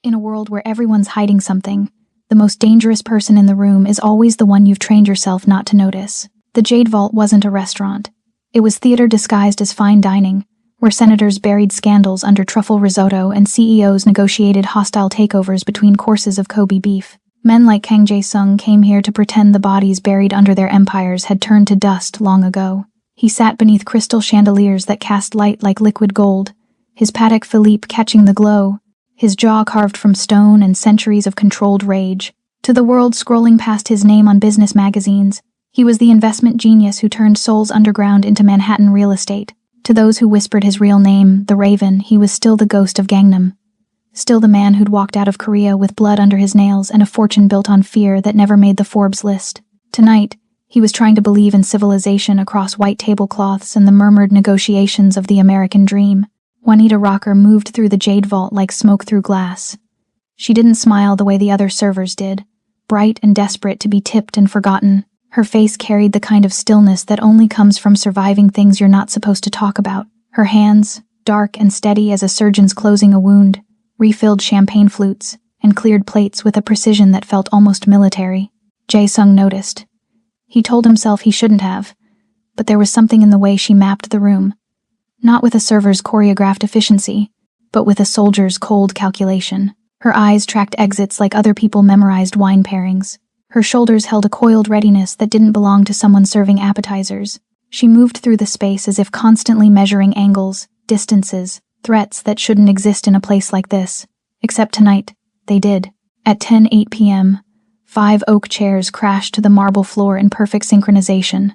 In a world where everyone's hiding something, the most dangerous person in the room is always the one you've trained yourself not to notice. The Jade Vault wasn't a restaurant. It was theater disguised as fine dining, where senators buried scandals under truffle risotto and CEOs negotiated hostile takeovers between courses of Kobe beef. Men like Kang Jae-sung came here to pretend the bodies buried under their empires had turned to dust long ago. He sat beneath crystal chandeliers that cast light like liquid gold, his Patek Philippe catching the glow, his jaw carved from stone and centuries of controlled rage. To the world scrolling past his name on business magazines, he was the investment genius who turned Seoul's underground into Manhattan real estate. To those who whispered his real name, the Raven, he was still the ghost of Gangnam. Still the man who'd walked out of Korea with blood under his nails and a fortune built on fear that never made the Forbes list. Tonight, he was trying to believe in civilization across white tablecloths and the murmured negotiations of the American dream. Juanita Rocker moved through the Jade Vault like smoke through glass. She didn't smile the way the other servers did, bright and desperate to be tipped and forgotten. Her face carried the kind of stillness that only comes from surviving things you're not supposed to talk about. Her hands, dark and steady as a surgeon's closing a wound, refilled champagne flutes and cleared plates with a precision that felt almost military. Jae-sung noticed. He told himself he shouldn't have, but there was something in the way she mapped the room. Not with a server's choreographed efficiency, but with a soldier's cold calculation. Her eyes tracked exits like other people memorized wine pairings. Her shoulders held a coiled readiness that didn't belong to someone serving appetizers. She moved through the space as if constantly measuring angles, distances, threats that shouldn't exist in a place like this. Except tonight, they did. At 10:08 p.m., 5 oak chairs crashed to the marble floor in perfect synchronization.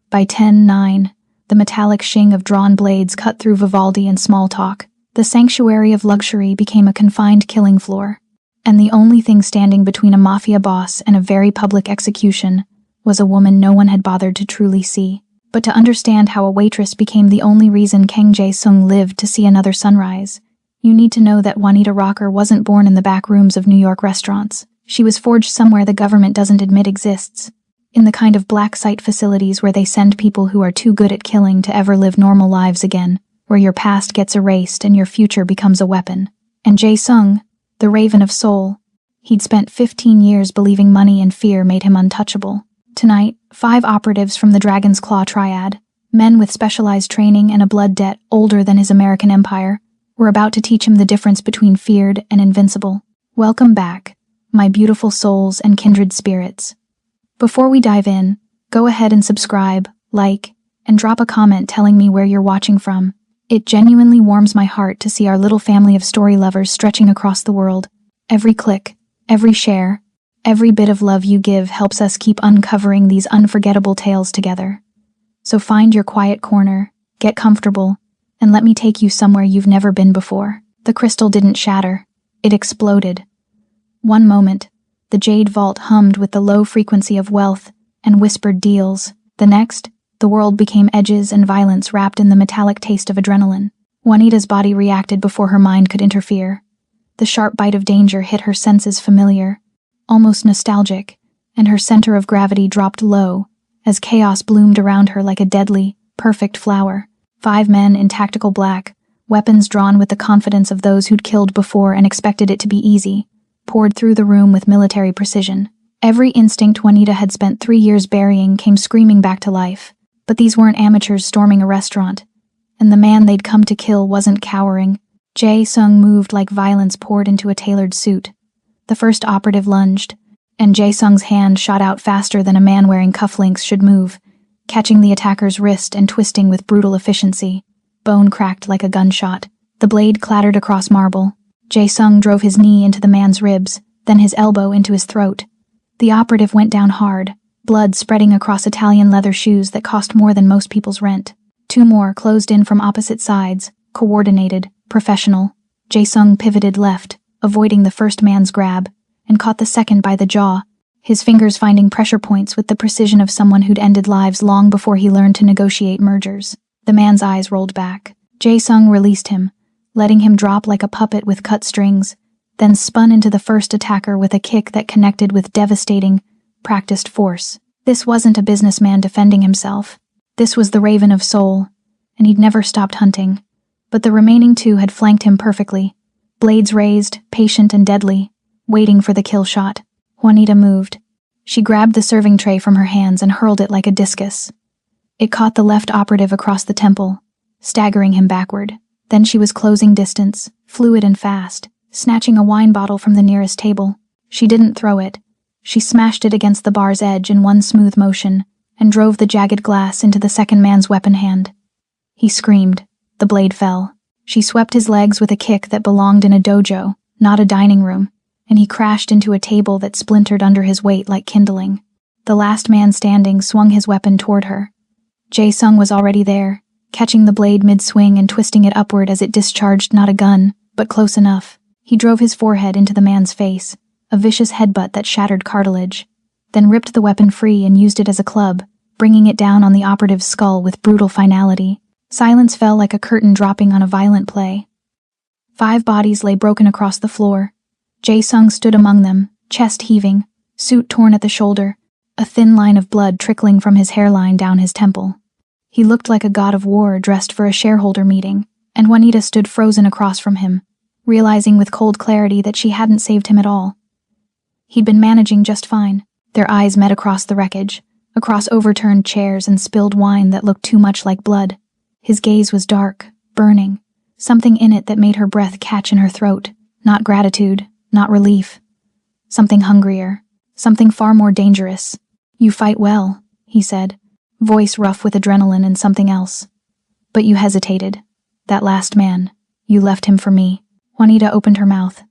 By 10:09, the metallic shing of drawn blades cut through Vivaldi and small talk. The sanctuary of luxury became a confined killing floor, and the only thing standing between a mafia boss and a very public execution was a woman no one had bothered to truly see. But to understand how a waitress became the only reason Kang Jae-sung lived to see another sunrise, you need to know that Juanita Rocker wasn't born in the back rooms of New York restaurants. She was forged somewhere the government doesn't admit exists, in the kind of black site facilities where they send people who are too good at killing to ever live normal lives again, where your past gets erased and your future becomes a weapon. And Jae-sung, the Raven of Seoul, he'd spent 15 years believing money and fear made him untouchable. Tonight, 5 operatives from the Dragon's Claw triad, men with specialized training and a blood debt older than his American empire, were about to teach him the difference between feared and invincible. Welcome back, my beautiful souls and kindred spirits. Before we dive in, go ahead and subscribe, like, and drop a comment telling me where you're watching from. It genuinely warms my heart to see our little family of story lovers stretching across the world. Every click, every share, every bit of love you give helps us keep uncovering these unforgettable tales together. So find your quiet corner, get comfortable, and let me take you somewhere you've never been before. The crystal didn't shatter. It exploded. One moment, the Jade Vault hummed with the low frequency of wealth and whispered deals. The next, the world became edges and violence wrapped in the metallic taste of adrenaline. Juanita's body reacted before her mind could interfere. The sharp bite of danger hit her senses familiar, almost nostalgic, and her center of gravity dropped low as chaos bloomed around her like a deadly, perfect flower. 5 men in tactical black, weapons drawn with the confidence of those who'd killed before and expected it to be easy, poured through the room with military precision. Every instinct Juanita had spent 3 years burying came screaming back to life. But these weren't amateurs storming a restaurant, and the man they'd come to kill wasn't cowering. Jae-sung moved like violence poured into a tailored suit. The first operative lunged, and Jae-sung's hand shot out faster than a man wearing cufflinks should move, catching the attacker's wrist and twisting with brutal efficiency. Bone cracked like a gunshot. The blade clattered across marble. Jae-sung drove his knee into the man's ribs, then his elbow into his throat. The operative went down hard, blood spreading across Italian leather shoes that cost more than most people's rent. 2 more closed in from opposite sides, coordinated, professional. Jae-sung pivoted left, avoiding the first man's grab, and caught the second by the jaw, his fingers finding pressure points with the precision of someone who'd ended lives long before he learned to negotiate mergers. The man's eyes rolled back. Jae-sung released him, letting him drop like a puppet with cut strings, then spun into the first attacker with a kick that connected with devastating, practiced force. This wasn't a businessman defending himself. This was the Raven of Seoul, and he'd never stopped hunting. But the remaining 2 had flanked him perfectly. blades raised, patient and deadly, waiting for the kill shot. Juanita moved. She grabbed the serving tray from her hands and hurled it like a discus. It caught the left operative across the temple, staggering him backward. Then she was closing distance, fluid and fast, snatching a wine bottle from the nearest table. She didn't throw it. She smashed it against the bar's edge in one smooth motion and drove the jagged glass into the second man's weapon hand. He screamed. The blade fell. She swept his legs with a kick that belonged in a dojo, not a dining room, and he crashed into a table that splintered under his weight like kindling. The last man standing swung his weapon toward her. Jae-sung was already there, catching the blade mid-swing and twisting it upward as it discharged not a gun, but close enough. He drove his forehead into the man's face, a vicious headbutt that shattered cartilage, then ripped the weapon free and used it as a club, bringing it down on the operative's skull with brutal finality. Silence fell like a curtain dropping on a violent play. 5 bodies lay broken across the floor. Jae-sung stood among them, chest heaving, suit torn at the shoulder, a thin line of blood trickling from his hairline down his temple. He looked like a god of war dressed for a shareholder meeting, and Juanita stood frozen across from him, realizing with cold clarity that she hadn't saved him at all. He'd been managing just fine. Their eyes met across the wreckage, across overturned chairs and spilled wine that looked too much like blood. His gaze was dark, burning, something in it that made her breath catch in her throat. Not gratitude, not relief. Something hungrier, something far more dangerous. "You fight well," he said, voice rough with adrenaline and something else. "But you hesitated. That last man, you left him for me." Juanita opened her mouth,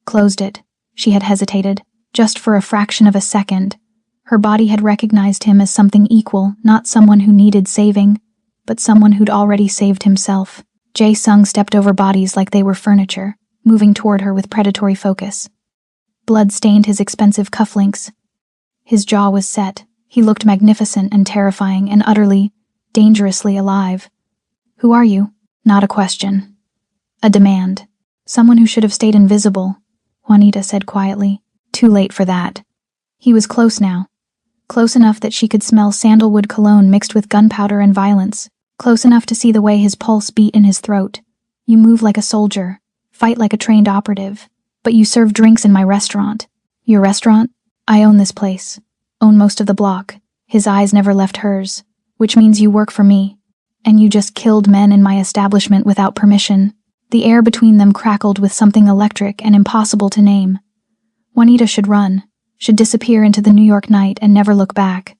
closed it. She had hesitated, just for a fraction of a second. Her body had recognized him as something equal, not someone who needed saving, but someone who'd already saved himself. Jae-sung stepped over bodies like they were furniture, moving toward her with predatory focus. Blood stained his expensive cufflinks. His jaw was set. He looked magnificent and terrifying and utterly, dangerously alive. "Who are you?" Not a question. A demand. "Someone who should have stayed invisible," Juanita said quietly. Too late for that. He was close now. Close enough that she could smell sandalwood cologne mixed with gunpowder and violence. Close enough to see the way his pulse beat in his throat. "You move like a soldier, fight like a trained operative, but you serve drinks in my restaurant." "Your restaurant? I own this place. Own most of the block." His eyes never left hers. "Which means you work for me. And you just killed men in my establishment without permission." The air between them crackled with something electric and impossible to name. Juanita should run, should disappear into the New York night and never look back.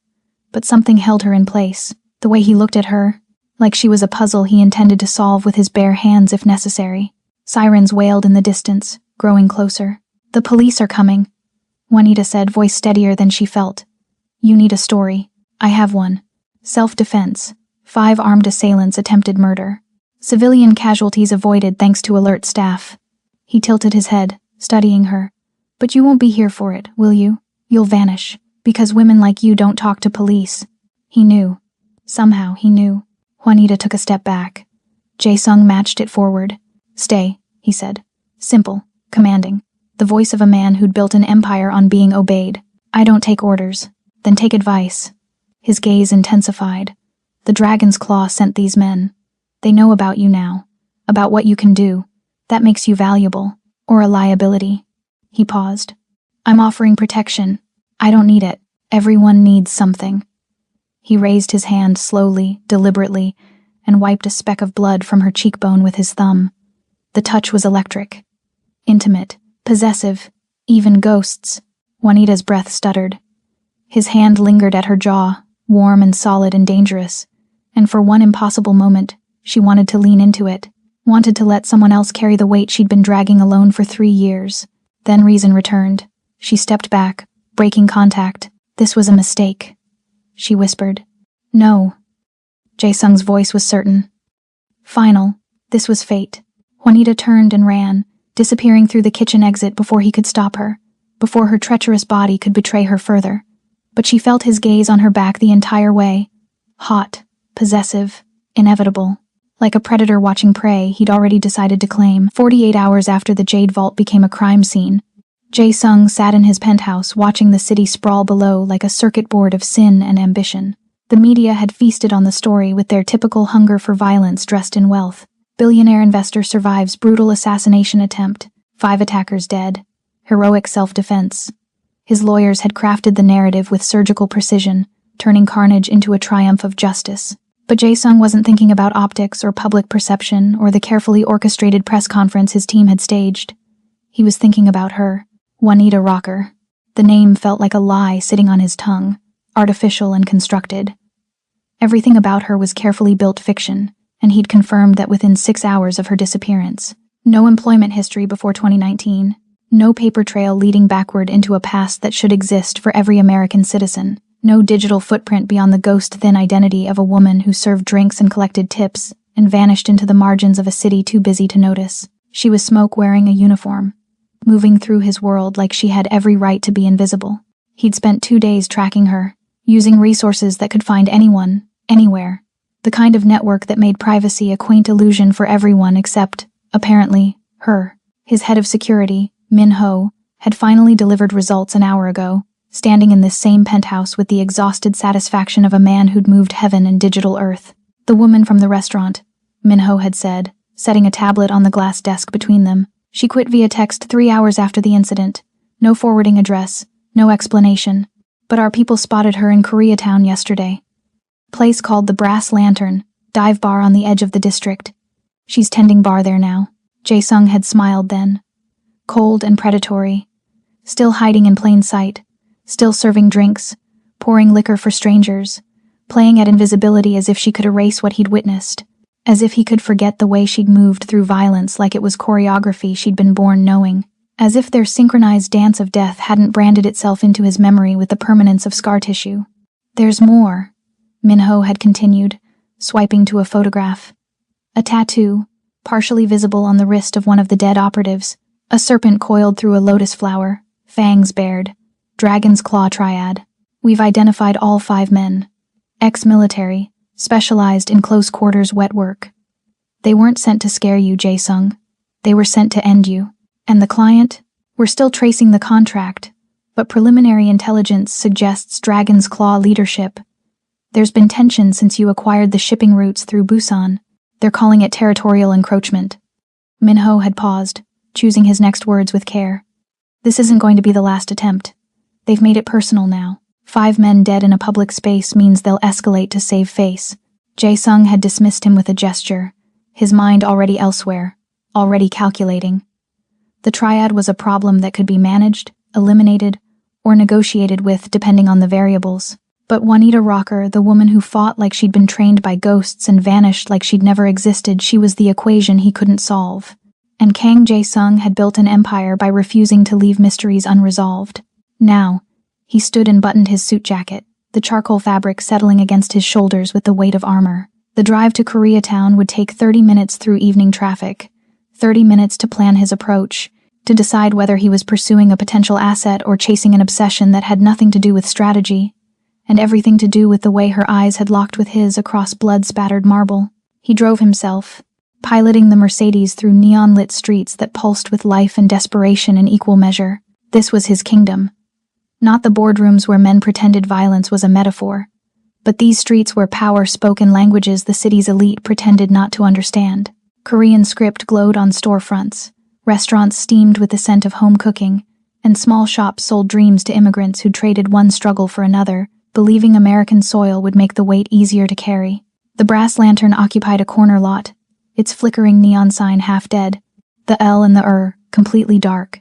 But something held her in place, the way he looked at her, like she was a puzzle he intended to solve with his bare hands if necessary. Sirens wailed in the distance, growing closer. "The police are coming," Juanita said, voice steadier than she felt. "You need a story. I have one. Self-defense. 5 armed assailants attempted murder. Civilian casualties avoided thanks to alert staff." He tilted his head, studying her. "But you won't be here for it, will you? You'll vanish, because women like you don't talk to police." He knew. Somehow he knew. Juanita took a step back. Jae-sung matched it forward. "Stay," he said. Simple, commanding. The voice of a man who'd built an empire on being obeyed. "I don't take orders. Then take advice." His gaze intensified. "The dragon's claw sent these men. They know about you now, about what you can do. That makes you valuable, or a liability." He paused. "I'm offering protection. I don't need it. Everyone needs something." He raised his hand slowly, deliberately, and wiped a speck of blood from her cheekbone with his thumb. The touch was electric. Intimate, possessive, even ghosts. Juanita's breath stuttered. His hand lingered at her jaw, warm and solid and dangerous, and for one impossible moment, she wanted to lean into it, wanted to let someone else carry the weight she'd been dragging alone for 3 years. Then reason returned. She stepped back, breaking contact. "This was a mistake," she whispered. "No." Jae-sung's voice was certain. Final. This was fate. Juanita turned and ran, disappearing through the kitchen exit before he could stop her, before her treacherous body could betray her further. But she felt his gaze on her back the entire way. Hot, possessive, inevitable. Like a predator watching prey he'd already decided to claim. 48 hours after the Jade Vault became a crime scene, Jae-sung sat in his penthouse watching the city sprawl below like a circuit board of sin and ambition. The media had feasted on the story with their typical hunger for violence dressed in wealth. Billionaire investor survives brutal assassination attempt. 5 attackers dead. Heroic self-defense. His lawyers had crafted the narrative with surgical precision, turning carnage into a triumph of justice. But Jae-sung wasn't thinking about optics or public perception or the carefully orchestrated press conference his team had staged. He was thinking about her, Juanita Rocker. The name felt like a lie sitting on his tongue, artificial and constructed. Everything about her was carefully built fiction, and he'd confirmed that within 6 hours of her disappearance. No employment history before 2019. No paper trail leading backward into a past that should exist for every American citizen. No digital footprint beyond the ghost-thin identity of a woman who served drinks and collected tips and vanished into the margins of a city too busy to notice. She was Smoke wearing a uniform, moving through his world like she had every right to be invisible. He'd spent 2 days tracking her, using resources that could find anyone, anywhere. The kind of network that made privacy a quaint illusion for everyone except, apparently, her. His head of security, Min Ho, had finally delivered results an hour ago, standing in this same penthouse with the exhausted satisfaction of a man who'd moved heaven and digital earth. The woman from the restaurant, Min Ho had said, setting a tablet on the glass desk between them. She quit via text 3 hours after the incident. No forwarding address, no explanation. But our people spotted her in Koreatown yesterday. Place called the Brass Lantern, dive bar on the edge of the district. She's tending bar there now. Jae-sung had smiled then. Cold and predatory. Still hiding in plain sight. Still serving drinks. Pouring liquor for strangers. Playing at invisibility as if she could erase what he'd witnessed. As if he could forget the way she'd moved through violence like it was choreography she'd been born knowing. As if their synchronized dance of death hadn't branded itself into his memory with the permanence of scar tissue. There's more, Min Ho had continued, swiping to a photograph. A tattoo, partially visible on the wrist of one of the dead operatives. A serpent coiled through a lotus flower, fangs bared. Dragon's claw triad. We've identified all 5 men. Ex-military, specialized in close-quarters wet work. They weren't sent to scare you, Jae-sung. They were sent to end you. And the client? We're still tracing the contract, but preliminary intelligence suggests Dragon's Claw leadership. There's been tension since you acquired the shipping routes through Busan. They're calling it territorial encroachment. Min Ho had paused, choosing his next words with care. This isn't going to be the last attempt. They've made it personal now. 5 men dead in a public space means they'll escalate to save face. Jae-sung had dismissed him with a gesture, his mind already elsewhere, already calculating. The triad was a problem that could be managed, eliminated, or negotiated with depending on the variables. But Juanita Rocker, the woman who fought like she'd been trained by ghosts and vanished like she'd never existed, she was the equation he couldn't solve. And Kang Jae-sung had built an empire by refusing to leave mysteries unresolved. Now, he stood and buttoned his suit jacket, the charcoal fabric settling against his shoulders with the weight of armor. The drive to Koreatown would take 30 minutes through evening traffic, 30 minutes to plan his approach, to decide whether he was pursuing a potential asset or chasing an obsession that had nothing to do with strategy, and everything to do with the way her eyes had locked with his across blood-spattered marble. He drove himself, piloting the Mercedes through neon-lit streets that pulsed with life and desperation in equal measure. This was his kingdom. Not the boardrooms where men pretended violence was a metaphor, but these streets where power spoke in languages the city's elite pretended not to understand. Korean script glowed on storefronts, restaurants steamed with the scent of home cooking, and small shops sold dreams to immigrants who traded one struggle for another, believing American soil would make the weight easier to carry. The Brass Lantern occupied a corner lot, its flickering neon sign half dead, the L and the completely dark.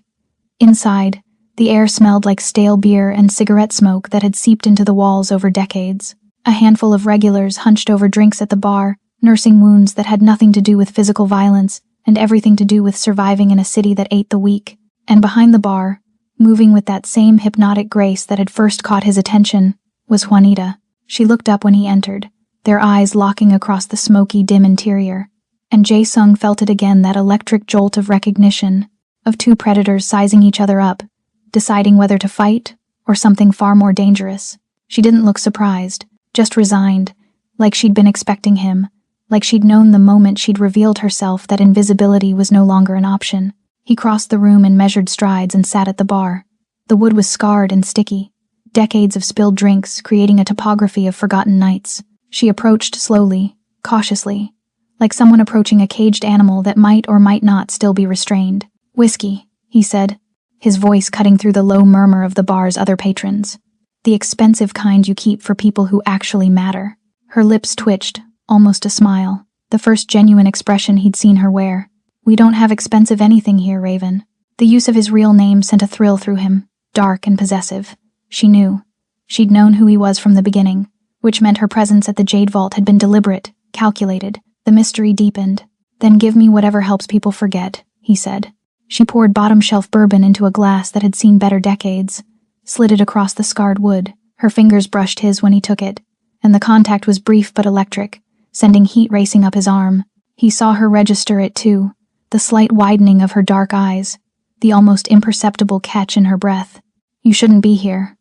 Inside, the air smelled like stale beer and cigarette smoke that had seeped into the walls over decades. A handful of regulars hunched over drinks at the bar, nursing wounds that had nothing to do with physical violence and everything to do with surviving in a city that ate the weak. And behind the bar, moving with that same hypnotic grace that had first caught his attention, was Juanita. She looked up when he entered, their eyes locking across the smoky, dim interior. And Jae-sung felt it again, that electric jolt of recognition, of 2 predators sizing each other up, deciding whether to fight or something far more dangerous. She didn't look surprised, just resigned, like she'd been expecting him, like she'd known the moment she'd revealed herself that invisibility was no longer an option. He crossed the room in measured strides and sat at the bar. The wood was scarred and sticky, decades of spilled drinks creating a topography of forgotten nights. She approached slowly, cautiously, like someone approaching a caged animal that might or might not still be restrained. "Whiskey," he said, his voice cutting through the low murmur of the bar's other patrons. The expensive kind you keep for people who actually matter. Her lips twitched, almost a smile, the first genuine expression he'd seen her wear. We don't have expensive anything here, Raven. The use of his real name sent a thrill through him, dark and possessive. She knew. She'd known who he was from the beginning, which meant her presence at the Jade Vault had been deliberate, calculated. The mystery deepened. Then give me whatever helps people forget, he said. She poured bottom-shelf bourbon into a glass that had seen better decades, slid it across the scarred wood. Her fingers brushed his when he took it, and the contact was brief but electric, sending heat racing up his arm. He saw her register it too, the slight widening of her dark eyes, the almost imperceptible catch in her breath. You shouldn't be here,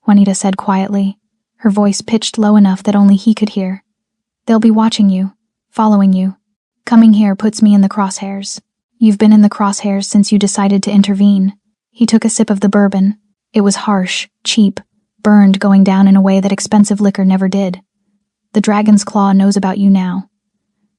Juanita said quietly, her voice pitched low enough that only he could hear. They'll be watching you, following you. Coming here puts me in the crosshairs. You've been in the crosshairs since you decided to intervene. He took a sip of the bourbon. It was harsh, cheap, burned, going down in a way that expensive liquor never did. The Dragon's Claw knows about you now.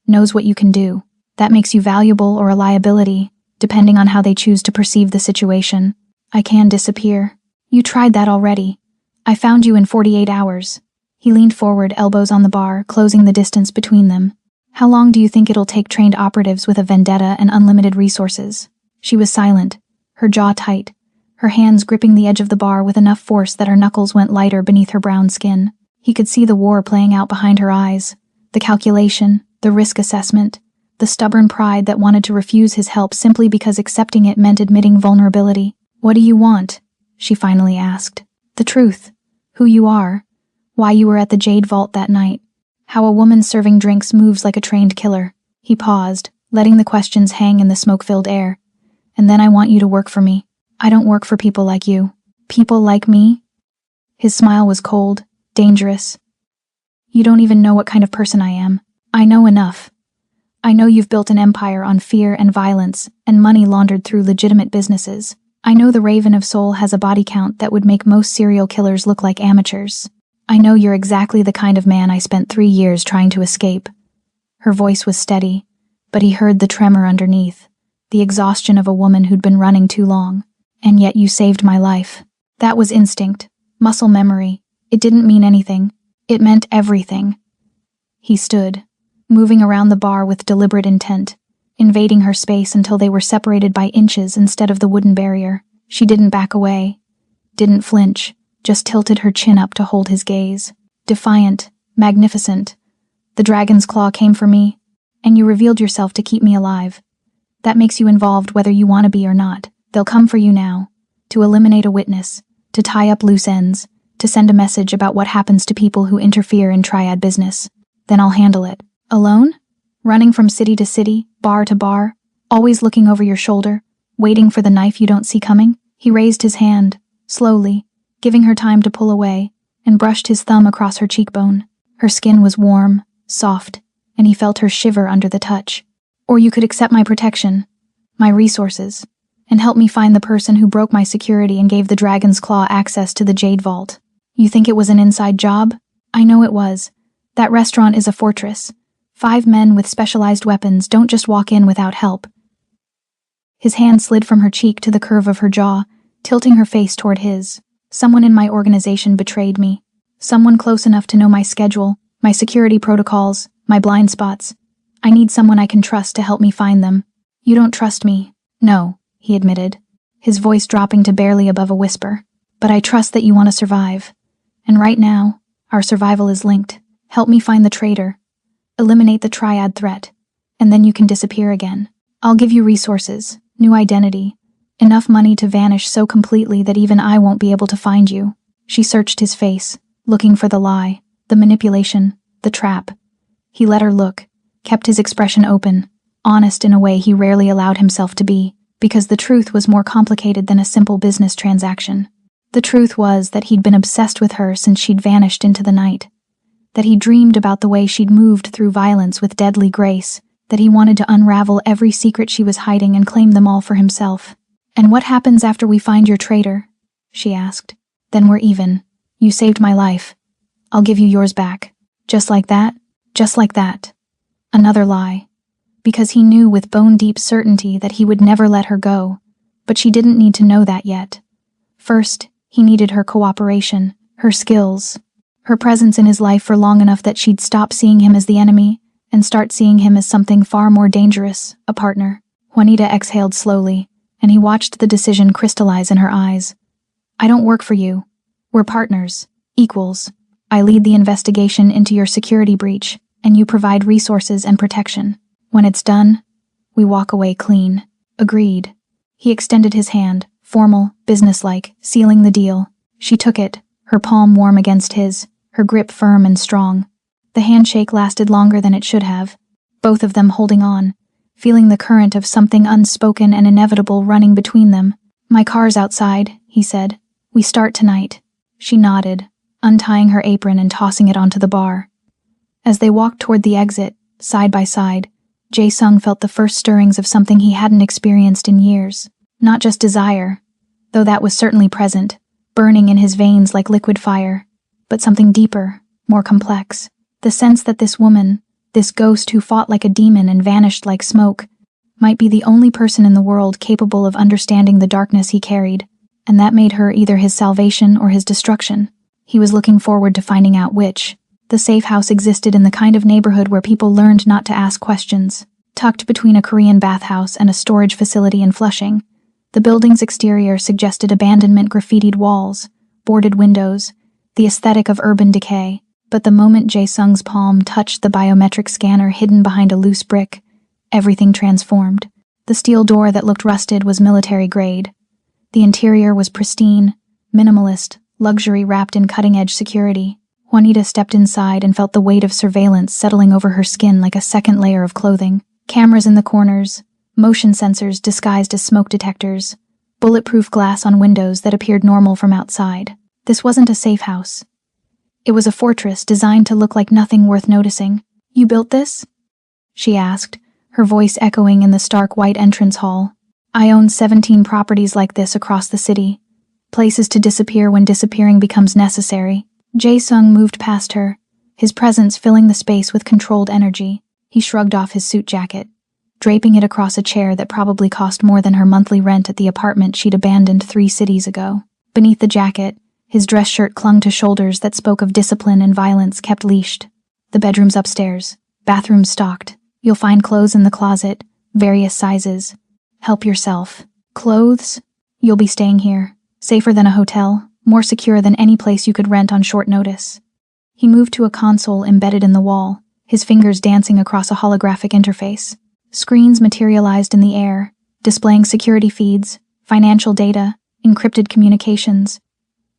Knows what you can do. That makes you valuable or a liability, depending on how they choose to perceive the situation. I can disappear. You tried that already. I found you in 48 hours. He leaned forward, elbows on the bar, closing the distance between them. How long do you think it'll take trained operatives with a vendetta and unlimited resources? She was silent, her jaw tight, her hands gripping the edge of the bar with enough force that her knuckles went lighter beneath her brown skin. He could see the war playing out behind her eyes, the calculation, the risk assessment, the stubborn pride that wanted to refuse his help simply because accepting it meant admitting vulnerability. What do you want? She finally asked. The truth. Who you are. Why you were at the Jade Vault that night. How a woman serving drinks moves like a trained killer. He paused, letting the questions hang in the smoke-filled air. And then I want you to work for me. I don't work for people like you. People like me? His smile was cold, dangerous. You don't even know what kind of person I am. I know enough. I know you've built an empire on fear and violence, and money laundered through legitimate businesses. I know the Raven of Soul has a body count that would make most serial killers look like amateurs. I know you're exactly the kind of man I spent 3 years trying to escape. Her voice was steady, but he heard the tremor underneath, the exhaustion of a woman who'd been running too long. And yet you saved my life. That was instinct, muscle memory. It didn't mean anything. It meant everything. He stood, moving around the bar with deliberate intent, invading her space until they were separated by inches instead of the wooden barrier. She didn't back away, didn't flinch, just tilted her chin up to hold his gaze. Defiant, magnificent. The Dragon's Claw came for me, and you revealed yourself to keep me alive. That makes you involved whether you want to be or not. They'll come for you now, to eliminate a witness, to tie up loose ends, to send a message about what happens to people who interfere in triad business. Then I'll handle it. Alone? Running from city to city, bar to bar, always looking over your shoulder, waiting for the knife you don't see coming? He raised his hand, slowly, giving her time to pull away, and brushed his thumb across her cheekbone. Her skin was warm, soft, and he felt her shiver under the touch. Or you could accept my protection, my resources, and help me find the person who broke my security and gave the Dragon's Claw access to the Jade Vault. You think it was an inside job? I know it was. That restaurant is a fortress. 5 men with specialized weapons don't just walk in without help. His hand slid from her cheek to the curve of her jaw, tilting her face toward his. Someone in my organization betrayed me. Someone close enough to know my schedule, my security protocols, my blind spots. I need someone I can trust to help me find them. You don't trust me. No, he admitted, his voice dropping to barely above a whisper. But I trust that you want to survive. And right now, our survival is linked. Help me find the traitor. Eliminate the triad threat. And then you can disappear again. I'll give you resources, new identity, enough money to vanish so completely that even I won't be able to find you. She searched his face, looking for the lie, the manipulation, the trap. He let her look, kept his expression open, honest in a way he rarely allowed himself to be, because the truth was more complicated than a simple business transaction. The truth was that he'd been obsessed with her since she'd vanished into the night, that he dreamed about the way she'd moved through violence with deadly grace, that he wanted to unravel every secret she was hiding and claim them all for himself. And what happens after we find your traitor? She asked. Then we're even. You saved my life. I'll give you yours back. Just like that? Just like that. Another lie. Because he knew with bone-deep certainty that he would never let her go. But she didn't need to know that yet. First, he needed her cooperation, her skills, her presence in his life for long enough that she'd stop seeing him as the enemy and start seeing him as something far more dangerous, a partner. Juanita exhaled slowly, and he watched the decision crystallize in her eyes. I don't work for you. We're partners, equals. I lead the investigation into your security breach, and you provide resources and protection. When it's done, we walk away clean. Agreed. He extended his hand, formal, businesslike, sealing the deal. She took it, her palm warm against his, her grip firm and strong. The handshake lasted longer than it should have, both of them holding on, feeling the current of something unspoken and inevitable running between them. My car's outside, he said. We start tonight. She nodded, untying her apron and tossing it onto the bar. As they walked toward the exit, side by side, Jae-sung felt the first stirrings of something he hadn't experienced in years. Not just desire, though that was certainly present, burning in his veins like liquid fire, but something deeper, more complex. The sense that this woman, this ghost who fought like a demon and vanished like smoke, might be the only person in the world capable of understanding the darkness he carried, and that made her either his salvation or his destruction. He was looking forward to finding out which. The safe house existed in the kind of neighborhood where people learned not to ask questions. Tucked between a Korean bathhouse and a storage facility in Flushing, the building's exterior suggested abandonment, graffitied walls, boarded windows, the aesthetic of urban decay. But the moment Jae-sung's palm touched the biometric scanner hidden behind a loose brick, everything transformed. The steel door that looked rusted was military grade. The interior was pristine, minimalist, luxury wrapped in cutting-edge security. Juanita stepped inside and felt the weight of surveillance settling over her skin like a second layer of clothing. Cameras in the corners, motion sensors disguised as smoke detectors, bulletproof glass on windows that appeared normal from outside. This wasn't a safe house. It was a fortress designed to look like nothing worth noticing. You built this? She asked, her voice echoing in the stark white entrance hall. I own 17 properties like this across the city. Places to disappear when disappearing becomes necessary. Jae-sung moved past her, his presence filling the space with controlled energy. He shrugged off his suit jacket, draping it across a chair that probably cost more than her monthly rent at the apartment she'd abandoned 3 cities ago. Beneath the jacket, his dress shirt clung to shoulders that spoke of discipline and violence kept leashed. The bedroom's upstairs, bathrooms stocked. You'll find clothes in the closet, various sizes. Help yourself. Clothes? You'll be staying here. Safer than a hotel, more secure than any place you could rent on short notice. He moved to a console embedded in the wall, his fingers dancing across a holographic interface. Screens materialized in the air, displaying security feeds, financial data, encrypted communications.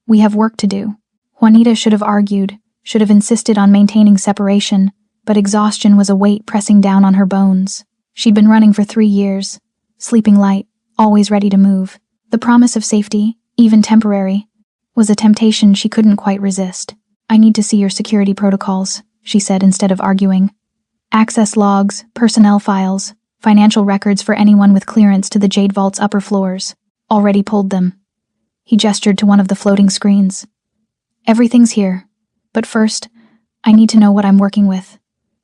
We have work to do. Juanita should have argued, should have insisted on maintaining separation, but exhaustion was a weight pressing down on her bones. She'd been running for 3 years, sleeping light, always ready to move. The promise of safety, even temporary, was a temptation she couldn't quite resist. I need to see your security protocols, she said instead of arguing. Access logs, personnel files, financial records for anyone with clearance to the Jade Vault's upper floors. Already pulled them. He gestured to one of the floating screens. Everything's here. But first, I need to know what I'm working with.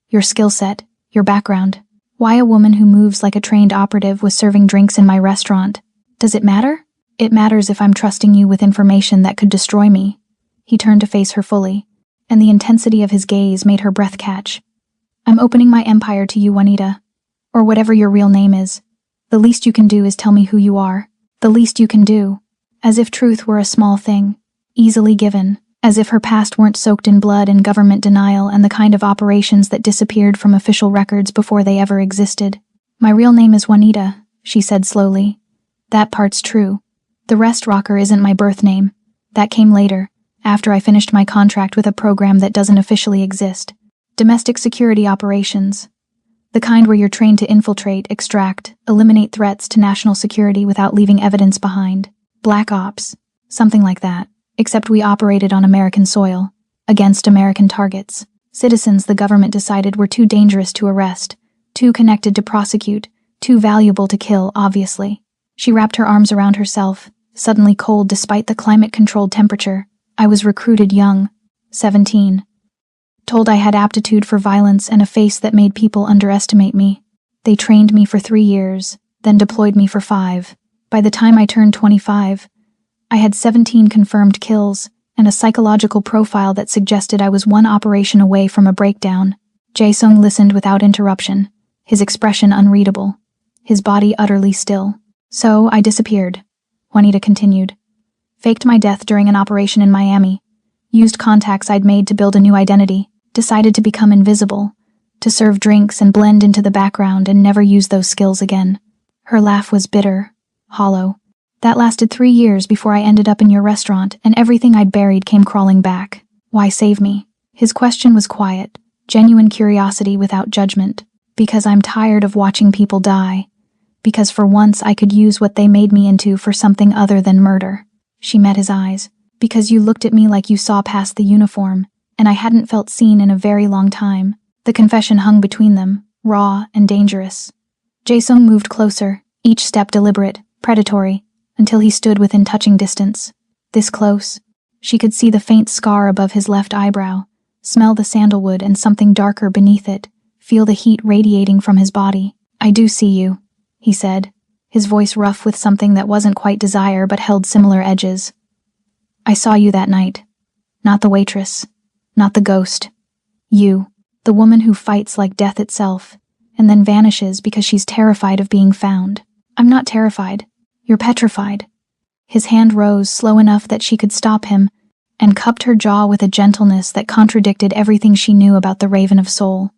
Your skill set, your background. Why a woman who moves like a trained operative was serving drinks in my restaurant. Does it matter? It matters if I'm trusting you with information that could destroy me. He turned to face her fully, and the intensity of his gaze made her breath catch. I'm opening my empire to you, Juanita. Or whatever your real name is. The least you can do is tell me who you are. The least you can do. As if truth were a small thing, easily given. As if her past weren't soaked in blood and government denial and the kind of operations that disappeared from official records before they ever existed. My real name is Juanita, she said slowly. That part's true. The rest, Rocker, isn't my birth name. That came later, after I finished my contract with a program that doesn't officially exist. Domestic security operations. The kind where you're trained to infiltrate, extract, eliminate threats to national security without leaving evidence behind. Black Ops. Something like that. Except we operated on American soil, against American targets. Citizens the government decided were too dangerous to arrest, too connected to prosecute, too valuable to kill, obviously. She wrapped her arms around herself, suddenly cold despite the climate-controlled temperature. I was recruited young, 17. Told I had aptitude for violence and a face that made people underestimate me. They trained me for 3 years, then deployed me for 5. By the time I turned 25, I had 17 confirmed kills and a psychological profile that suggested I was one operation away from a breakdown. Jae-sung listened without interruption, his expression unreadable, his body utterly still. So I disappeared, Juanita continued. Faked my death during an operation in Miami, used contacts I'd made to build a new identity, decided to become invisible, to serve drinks and blend into the background and never use those skills again. Her laugh was bitter, hollow. That lasted 3 years before I ended up in your restaurant, and everything I'd buried came crawling back. Why save me? His question was quiet, genuine curiosity without judgment. Because I'm tired of watching people die. Because for once I could use what they made me into for something other than murder. She met his eyes. Because you looked at me like you saw past the uniform, and I hadn't felt seen in a very long time. The confession hung between them, raw and dangerous. Jae-sung moved closer, each step deliberate, predatory, until he stood within touching distance. This close, she could see the faint scar above his left eyebrow, smell the sandalwood and something darker beneath it, feel the heat radiating from his body. I do see you, he said, his voice rough with something that wasn't quite desire but held similar edges. I saw you that night. Not the waitress. Not the ghost. You, the woman who fights like death itself, and then vanishes because she's terrified of being found. I'm not terrified. You're petrified. His hand rose slow enough that she could stop him, and cupped her jaw with a gentleness that contradicted everything she knew about the Raven of Soul.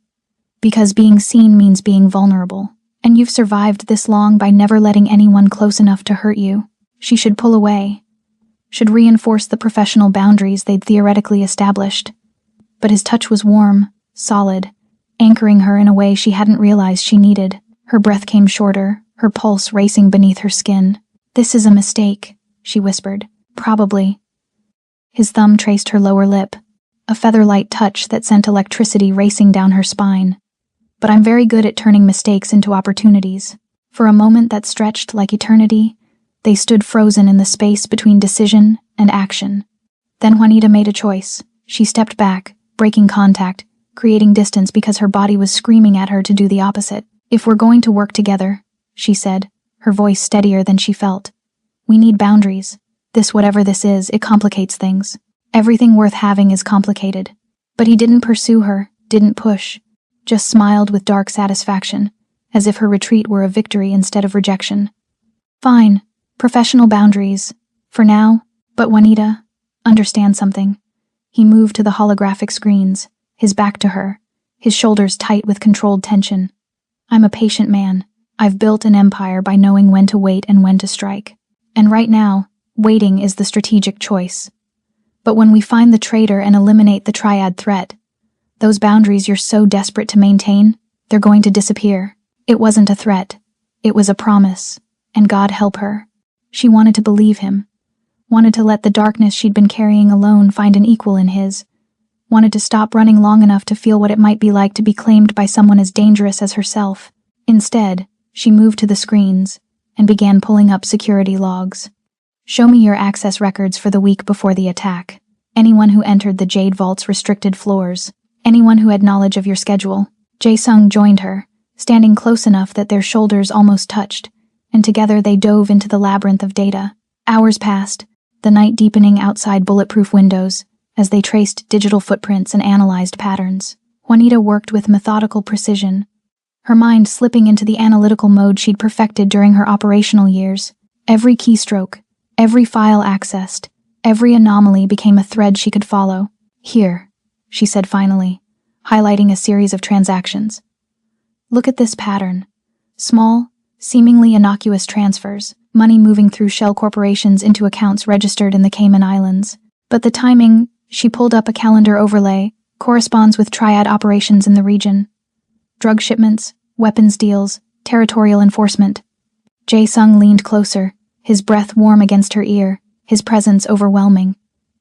Because being seen means being vulnerable, and you've survived this long by never letting anyone close enough to hurt you. She should pull away. Should reinforce the professional boundaries they'd theoretically established. But his touch was warm, solid, anchoring her in a way she hadn't realized she needed. Her breath came shorter, her pulse racing beneath her skin. This is a mistake, she whispered. Probably. His thumb traced her lower lip, a feather-light touch that sent electricity racing down her spine. But I'm very good at turning mistakes into opportunities. For a moment that stretched like eternity, they stood frozen in the space between decision and action. Then Juanita made a choice. She stepped back, breaking contact, creating distance because her body was screaming at her to do the opposite. If we're going to work together, she said, her voice steadier than she felt. We need boundaries. This, whatever this is, it complicates things. Everything worth having is complicated. But he didn't pursue her, didn't push, just smiled with dark satisfaction, as if her retreat were a victory instead of rejection. Fine, professional boundaries, for now, but Juanita, understand something. He moved to the holographic screens, his back to her, his shoulders tight with controlled tension. I'm a patient man. I've built an empire by knowing when to wait and when to strike. And right now, waiting is the strategic choice. But when we find the traitor and eliminate the triad threat, those boundaries you're so desperate to maintain, they're going to disappear. It wasn't a threat. It was a promise. And God help her. She wanted to believe him. Wanted to let the darkness she'd been carrying alone find an equal in his. Wanted to stop running long enough to feel what it might be like to be claimed by someone as dangerous as herself. Instead, she moved to the screens and began pulling up security logs. Show me your access records for the week before the attack. Anyone who entered the Jade Vault's restricted floors. Anyone who had knowledge of your schedule. Jae-sung joined her, standing close enough that their shoulders almost touched, and together they dove into the labyrinth of data. Hours passed, the night deepening outside bulletproof windows, as they traced digital footprints and analyzed patterns. Juanita worked with methodical precision, her mind slipping into the analytical mode she'd perfected during her operational years. Every keystroke, every file accessed, every anomaly became a thread she could follow. Here, she said finally, highlighting a series of transactions. Look at this pattern. Small, seemingly innocuous transfers, money moving through shell corporations into accounts registered in the Cayman Islands. But the timing, she pulled up a calendar overlay, corresponds with triad operations in the region. Drug shipments, weapons deals, territorial enforcement. Jae-sung leaned closer, his breath warm against her ear, his presence overwhelming.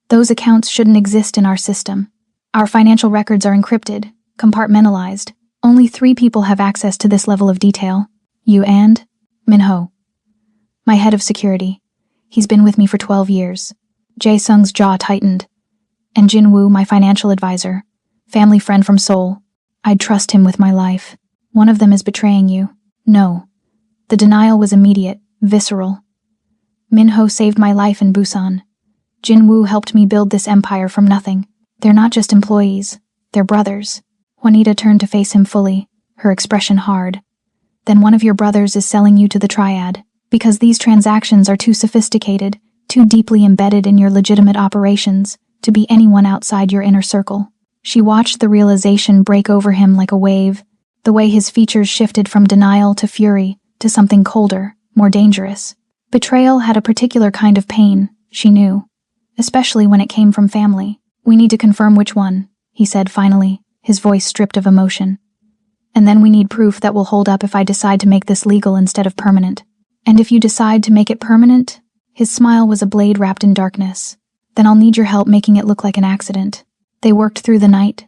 Those accounts shouldn't exist in our system. Our financial records are encrypted, compartmentalized. Only 3 people have access to this level of detail. You and Minho. My head of security. He's been with me for 12 years. Jae-sung's jaw tightened. And Jin-woo, my financial advisor. Family friend from Seoul. I'd trust him with my life. One of them is betraying you. No. The denial was immediate, visceral. Minho saved my life in Busan. Jinwoo helped me build this empire from nothing. They're not just employees, they're brothers. Juanita turned to face him fully, her expression hard. Then one of your brothers is selling you to the Triad, because these transactions are too sophisticated, too deeply embedded in your legitimate operations, to be anyone outside your inner circle. She watched the realization break over him like a wave, the way his features shifted from denial to fury, to something colder, more dangerous. Betrayal had a particular kind of pain, she knew, especially when it came from family. We need to confirm which one, he said finally, his voice stripped of emotion. And then we need proof that will hold up if I decide to make this legal instead of permanent. And if you decide to make it permanent? His smile was a blade wrapped in darkness. Then I'll need your help making it look like an accident. They worked through the night,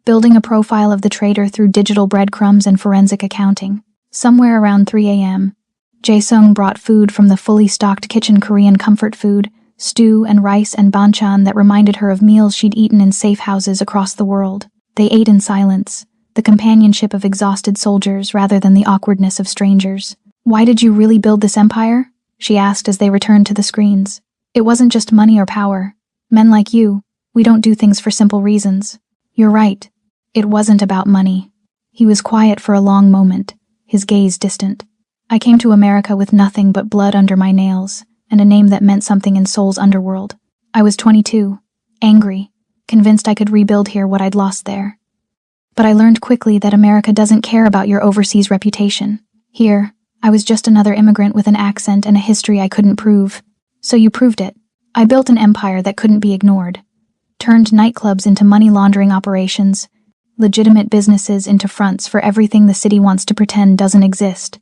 building a profile of the traitor through digital breadcrumbs and forensic accounting. Somewhere around 3 a.m., Jae-sung brought food from the fully stocked kitchen, Korean comfort food, stew and rice and banchan that reminded her of meals she'd eaten in safe houses across the world. They ate in silence, the companionship of exhausted soldiers rather than the awkwardness of strangers. Why did you really build this empire? She asked as they returned to the screens. It wasn't just money or power. Men like you, we don't do things for simple reasons. You're right. It wasn't about money. He was quiet for a long moment, his gaze distant. I came to America with nothing but blood under my nails, and a name that meant something in Seoul's underworld. I was 22, angry, convinced I could rebuild here what I'd lost there. But I learned quickly that America doesn't care about your overseas reputation. Here, I was just another immigrant with an accent and a history I couldn't prove. So you proved it. I built an empire that couldn't be ignored. Turned nightclubs into money laundering operations, legitimate businesses into fronts for everything the city wants to pretend doesn't exist.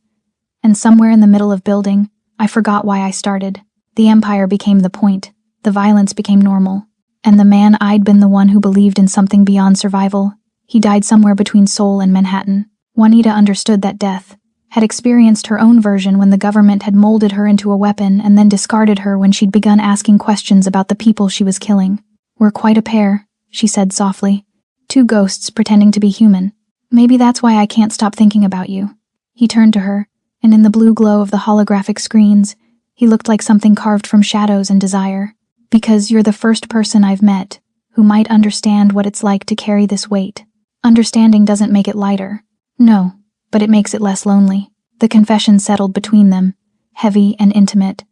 And somewhere in the middle of building, I forgot why I started. The empire became the point, the violence became normal, and the man I'd been the one who believed in something beyond survival. He died somewhere between Seoul and Manhattan. Juanita understood that death, had experienced her own version when the government had molded her into a weapon and then discarded her when she'd begun asking questions about the people she was killing. We're quite a pair, she said softly. Two ghosts pretending to be human. Maybe that's why I can't stop thinking about you. He turned to her, and in the blue glow of the holographic screens, he looked like something carved from shadows and desire. Because you're the first person I've met who might understand what it's like to carry this weight. Understanding doesn't make it lighter. No, but it makes it less lonely. The confession settled between them, heavy and intimate,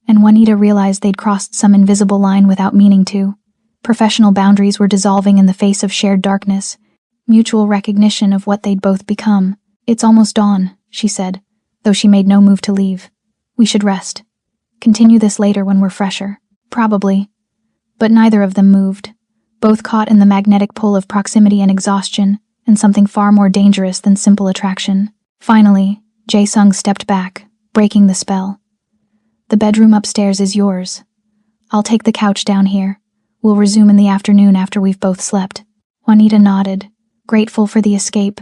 and Juanita realized they'd crossed some invisible line without meaning to. Professional boundaries were dissolving in the face of shared darkness, mutual recognition of what they'd both become. It's almost dawn, she said, though she made no move to leave. We should rest. Continue this later when we're fresher. Probably. But neither of them moved, both caught in the magnetic pull of proximity and exhaustion, and something far more dangerous than simple attraction. Finally, Jae-sung stepped back, breaking the spell. The bedroom upstairs is yours. I'll take the couch down here. We'll resume in the afternoon after we've both slept. Juanita nodded, grateful for the escape,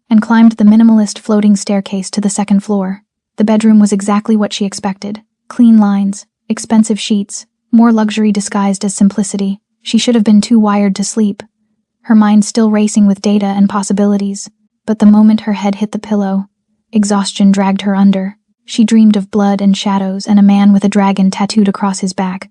and climbed the minimalist floating staircase to the second floor. The bedroom was exactly what she expected. Clean lines, expensive sheets, more luxury disguised as simplicity. She should have been too wired to sleep, her mind still racing with data and possibilities. But the moment her head hit the pillow, exhaustion dragged her under. She dreamed of blood and shadows and a man with a dragon tattooed across his back,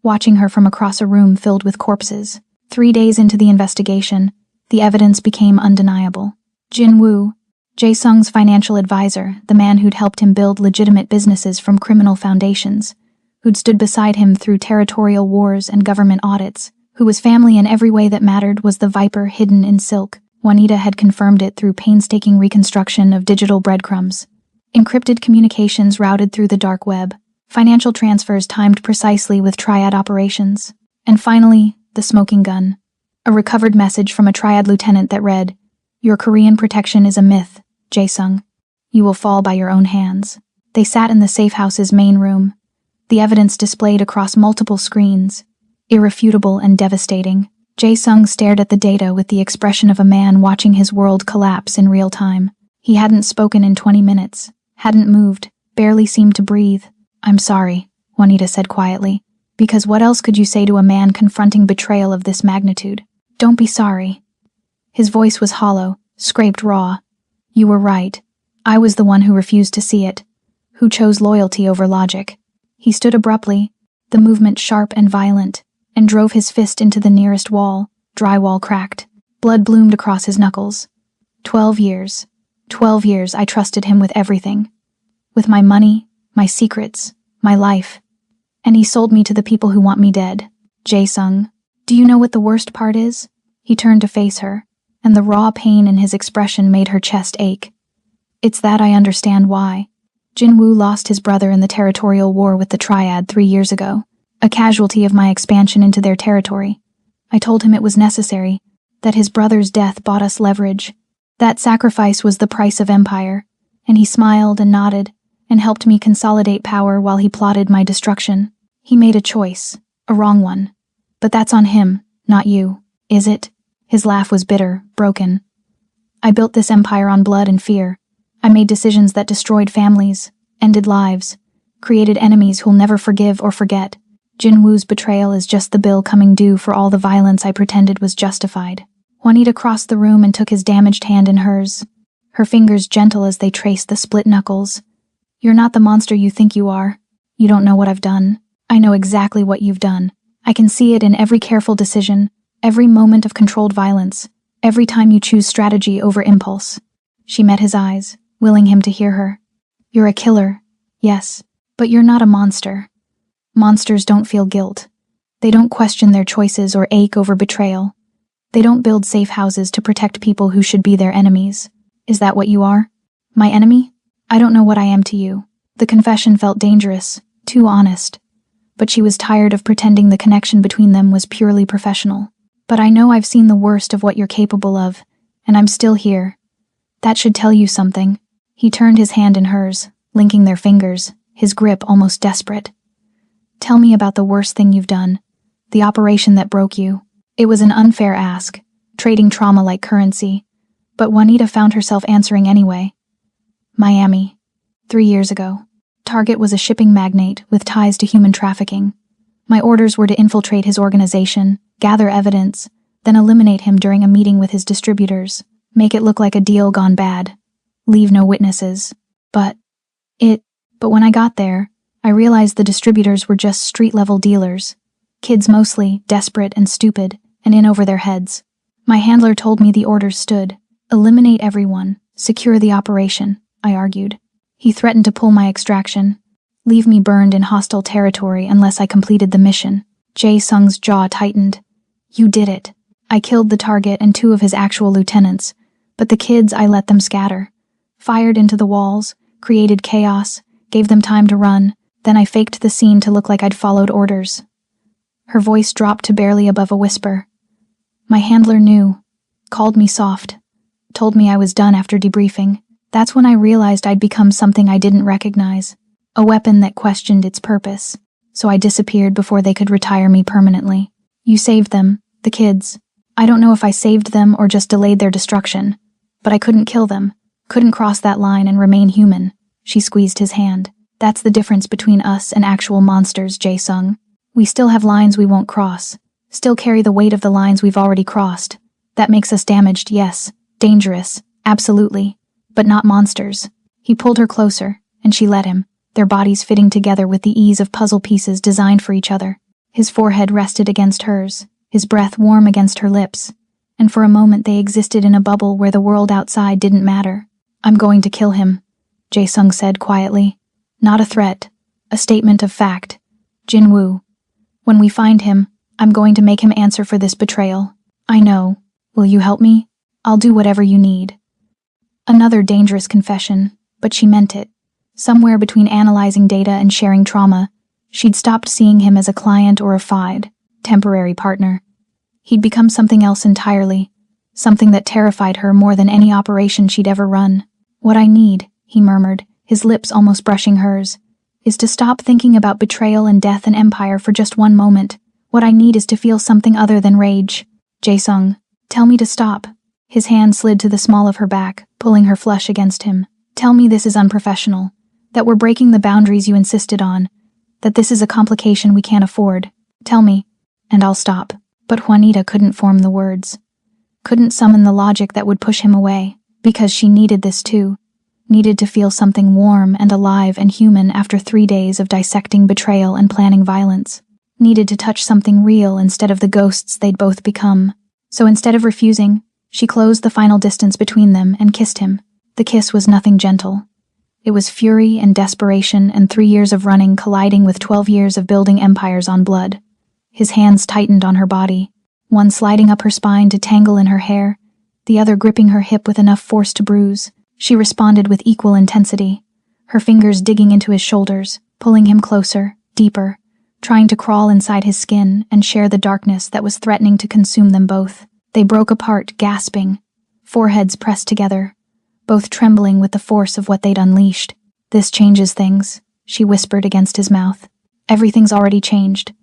watching her from across a room filled with corpses. 3 days into the investigation, the evidence became undeniable. Jinwoo, Jae-sung's financial advisor, the man who'd helped him build legitimate businesses from criminal foundations, who'd stood beside him through territorial wars and government audits, who was family in every way that mattered, was the viper hidden in silk. Juanita had confirmed it through painstaking reconstruction of digital breadcrumbs. Encrypted communications routed through the dark web, financial transfers timed precisely with Triad operations, and finally, the smoking gun. A recovered message from a Triad lieutenant that read, "Your Korean protection is a myth, Jae-sung. You will fall by your own hands." They sat in the safe house's main room, the evidence displayed across multiple screens, irrefutable and devastating. Jae-sung stared at the data with the expression of a man watching his world collapse in real time. He hadn't spoken in 20 minutes, hadn't moved, barely seemed to breathe. "I'm sorry," Juanita said quietly, "because what else could you say to a man confronting betrayal of this magnitude? Don't be sorry." His voice was hollow, scraped raw. "You were right. I was the one who refused to see it, who chose loyalty over logic." He stood abruptly, the movement sharp and violent, and drove his fist into the nearest wall. Drywall cracked. Blood bloomed across his knuckles. 12 years. 12 years I trusted him with everything. With my money, my secrets, my life. And he sold me to the people who want me dead. Jae-sung, do you know what the worst part is? He turned to face her, and the raw pain in his expression made her chest ache. It's that I understand why. Jin-woo lost his brother in the territorial war with the Triad 3 years ago, a casualty of my expansion into their territory. I told him it was necessary, that his brother's death bought us leverage. That sacrifice was the price of empire, and he smiled and nodded, and helped me consolidate power while he plotted my destruction. He made a choice, a wrong one. But that's on him, not you, is it? His laugh was bitter, broken. I built this empire on blood and fear. I made decisions that destroyed families, ended lives, created enemies who'll never forgive or forget. Jin-woo's betrayal is just the bill coming due for all the violence I pretended was justified. Juanita crossed the room and took his damaged hand in hers, her fingers gentle as they traced the split knuckles. You're not the monster you think you are. You don't know what I've done. I know exactly what you've done. I can see it in every careful decision, every moment of controlled violence, every time you choose strategy over impulse. She met his eyes, willing him to hear her. You're a killer, yes, but you're not a monster. Monsters don't feel guilt. They don't question their choices or ache over betrayal. They don't build safe houses to protect people who should be their enemies. Is that what you are? My enemy? I don't know what I am to you. The confession felt dangerous, too honest. But she was tired of pretending the connection between them was purely professional. But I know I've seen the worst of what you're capable of, and I'm still here. That should tell you something. He turned his hand in hers, linking their fingers, his grip almost desperate. Tell me about the worst thing you've done. The operation that broke you. It was an unfair ask, trading trauma like currency. But Juanita found herself answering anyway. Miami. 3 years ago. Target was a shipping magnate with ties to human trafficking. My orders were to infiltrate his organization, gather evidence, then eliminate him during a meeting with his distributors, make it look like a deal gone bad, leave no witnesses. But when I got there, I realized the distributors were just street-level dealers. Kids mostly, desperate and stupid, and in over their heads. My handler told me the orders stood. Eliminate everyone, secure the operation, I argued. He threatened to pull my extraction, leave me burned in hostile territory unless I completed the mission. Jae-sung's jaw tightened. You did it. I killed the target and 2 of his actual lieutenants, but the kids I let them scatter. Fired into the walls, created chaos, gave them time to run, then I faked the scene to look like I'd followed orders. Her voice dropped to barely above a whisper. My handler knew, called me soft, told me I was done after debriefing. That's when I realized I'd become something I didn't recognize, a weapon that questioned its purpose. So I disappeared before they could retire me permanently. You saved them, the kids. I don't know if I saved them or just delayed their destruction, but I couldn't kill them, couldn't cross that line and remain human. She squeezed his hand. That's the difference between us and actual monsters, Jae-sung. We still have lines we won't cross, still carry the weight of the lines we've already crossed. That makes us damaged, yes, dangerous, absolutely, but not monsters. He pulled her closer, and she let him, their bodies fitting together with the ease of puzzle pieces designed for each other. His forehead rested against hers, his breath warm against her lips, and for a moment they existed in a bubble where the world outside didn't matter. I'm going to kill him, Jae-sung said quietly. Not a threat, a statement of fact. Jin-woo. When we find him, I'm going to make him answer for this betrayal. I know. Will you help me? I'll do whatever you need. Another dangerous confession, but she meant it. Somewhere between analyzing data and sharing trauma, she'd stopped seeing him as a client or a temporary partner. He'd become something else entirely, something that terrified her more than any operation she'd ever run. What I need, he murmured, his lips almost brushing hers, is to stop thinking about betrayal and death and empire for just one moment. What I need is to feel something other than rage. Jae-sung, tell me to stop. His hand slid to the small of her back, pulling her flush against him. Tell me this is unprofessional, that we're breaking the boundaries you insisted on, that this is a complication we can't afford. Tell me, and I'll stop. But Juanita couldn't form the words, couldn't summon the logic that would push him away, because she needed this too. Needed to feel something warm and alive and human after 3 days of dissecting betrayal and planning violence. Needed to touch something real instead of the ghosts they'd both become. So instead of refusing, she closed the final distance between them and kissed him. The kiss was nothing gentle. It was fury and desperation and 3 years of running colliding with 12 years of building empires on blood. His hands tightened on her body, one sliding up her spine to tangle in her hair, the other gripping her hip with enough force to bruise. She responded with equal intensity, her fingers digging into his shoulders, pulling him closer, deeper, trying to crawl inside his skin and share the darkness that was threatening to consume them both. They broke apart, gasping, foreheads pressed together, both trembling with the force of what they'd unleashed. "This changes things," she whispered against his mouth. "Everything's already changed."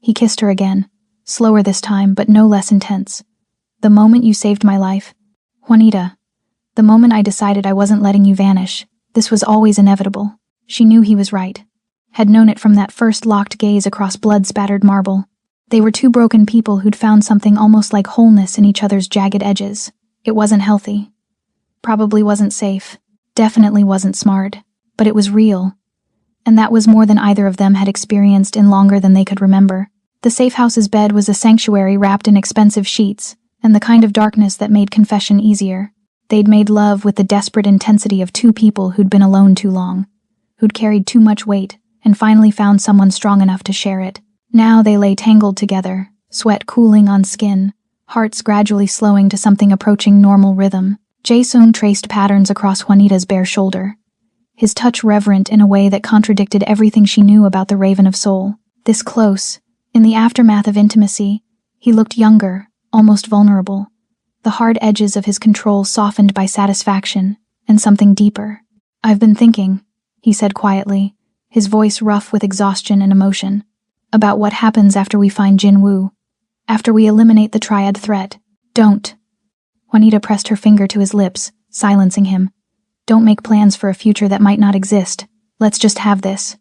He kissed her again, slower this time, but no less intense. "The moment you saved my life, Juanita. The moment I decided I wasn't letting you vanish. This was always inevitable." She knew he was right. Had known it from that first locked gaze across blood-spattered marble. They were two broken people who'd found something almost like wholeness in each other's jagged edges. It wasn't healthy. Probably wasn't safe. Definitely wasn't smart. But it was real. And that was more than either of them had experienced in longer than they could remember. The safe house's bed was a sanctuary wrapped in expensive sheets, and the kind of darkness that made confession easier. They'd made love with the desperate intensity of two people who'd been alone too long, who'd carried too much weight, and finally found someone strong enough to share it. Now they lay tangled together, sweat cooling on skin, hearts gradually slowing to something approaching normal rhythm. Jae-sung traced patterns across Juanita's bare shoulder, his touch reverent in a way that contradicted everything she knew about the Raven of Soul. This close, in the aftermath of intimacy, he looked younger, almost vulnerable, the hard edges of his control softened by satisfaction and something deeper. "I've been thinking," he said quietly, his voice rough with exhaustion and emotion, "about what happens after we find Jin-woo, after we eliminate the triad threat." "Don't." Juanita pressed her finger to his lips, silencing him. "Don't make plans for a future that might not exist. Let's just have this.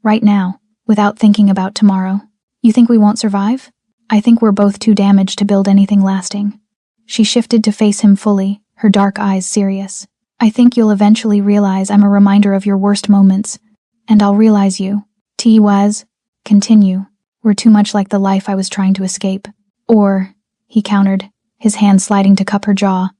Right now, without thinking about tomorrow. You think we won't survive? I think we're both too damaged to build anything lasting." She shifted to face him fully, her dark eyes serious. "I think you'll eventually realize I'm a reminder of your worst moments, and I'll realize you. T-was, continue. We're too much like the life I was trying to escape." "Or," he countered, his hand sliding to cup her jaw,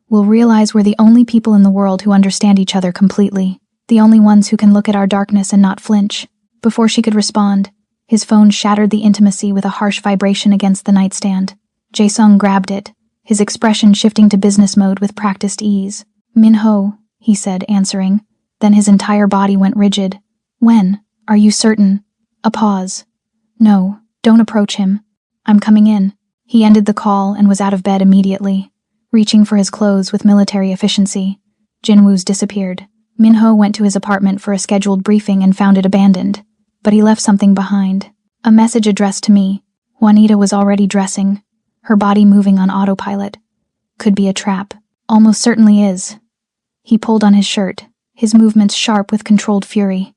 "we'll realize we're the only people in the world who understand each other completely, the only ones who can look at our darkness and not flinch." Before she could respond, his phone shattered the intimacy with a harsh vibration against the nightstand. Jae-sung grabbed it, his expression shifting to business mode with practiced ease. "Min-ho," he said, answering. Then his entire body went rigid. "When? Are you certain?" A pause. "No, don't approach him. I'm coming in." He ended the call and was out of bed immediately, reaching for his clothes with military efficiency. Jin-woo's disappeared. Min-ho went to his apartment for a scheduled briefing and found it abandoned. But he left something behind. A message addressed to me. Juanita was already dressing, her body moving on autopilot. Could be a trap. Almost certainly is. He pulled on his shirt, his movements sharp with controlled fury.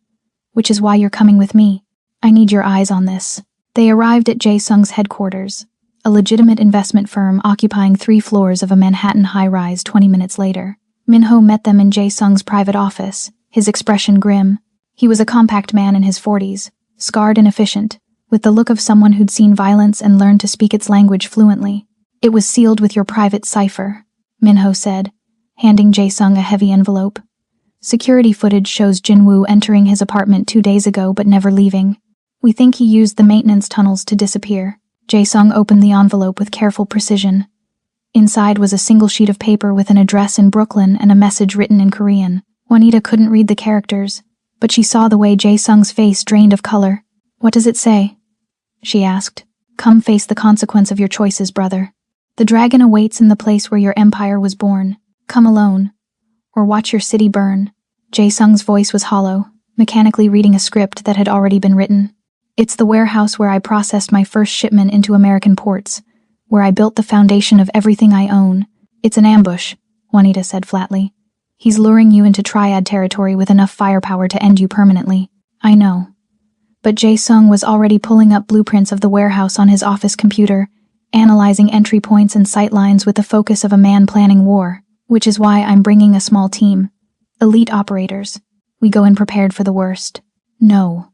"Which is why you're coming with me. I need your eyes on this." They arrived at Jae-sung's headquarters, a legitimate investment firm occupying 3 floors of a Manhattan high-rise 20 minutes later. Min-ho met them in Jae-sung's private office, his expression grim. He was a compact man in his 40s, scarred and efficient, with the look of someone who'd seen violence and learned to speak its language fluently. "It was sealed with your private cipher," Min-ho said, handing Jae-sung a heavy envelope. "Security footage shows Jin-woo entering his apartment 2 days ago but never leaving. We think he used the maintenance tunnels to disappear." Jae-sung opened the envelope with careful precision. Inside was a single sheet of paper with an address in Brooklyn and a message written in Korean. Juanita couldn't read the characters, but she saw the way Jae-sung's face drained of color. "What does it say?" she asked. "Come face the consequence of your choices, brother. The dragon awaits in the place where your empire was born. Come alone, or watch your city burn." Jae-sung's voice was hollow, mechanically reading a script that had already been written. "It's the warehouse where I processed my first shipment into American ports, where I built the foundation of everything I own. It's an ambush," Juanita said flatly. "He's luring you into triad territory with enough firepower to end you permanently." "I know." But Jae-sung was already pulling up blueprints of the warehouse on his office computer, analyzing entry points and sightlines with the focus of a man planning war. "Which is why I'm bringing a small team. Elite operators. We go in prepared for the worst. No.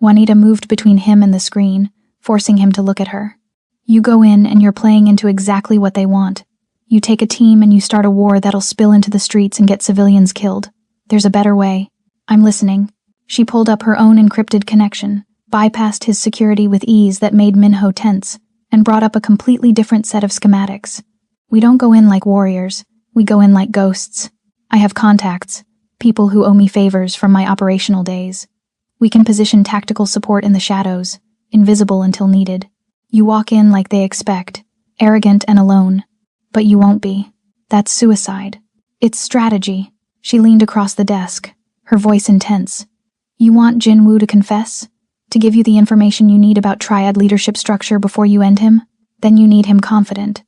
Juanita moved between him and the screen, forcing him to look at her. You go in and you're playing into exactly what they want. You take a team and you start a war that'll spill into the streets and get civilians killed. There's a better way. I'm listening. She pulled up her own encrypted connection, bypassed his security with ease that made Minho tense, and brought up a completely different set of schematics. We don't go in like warriors. We go in like ghosts. I have contacts, people who owe me favors from my operational days. We can position tactical support in the shadows, invisible until needed. You walk in like they expect, arrogant and alone. But you won't be. That's suicide. It's strategy. She leaned across the desk, her voice intense. You want Jinwoo to confess? To give you the information you need about Triad leadership structure before you end him? Then you need him confident.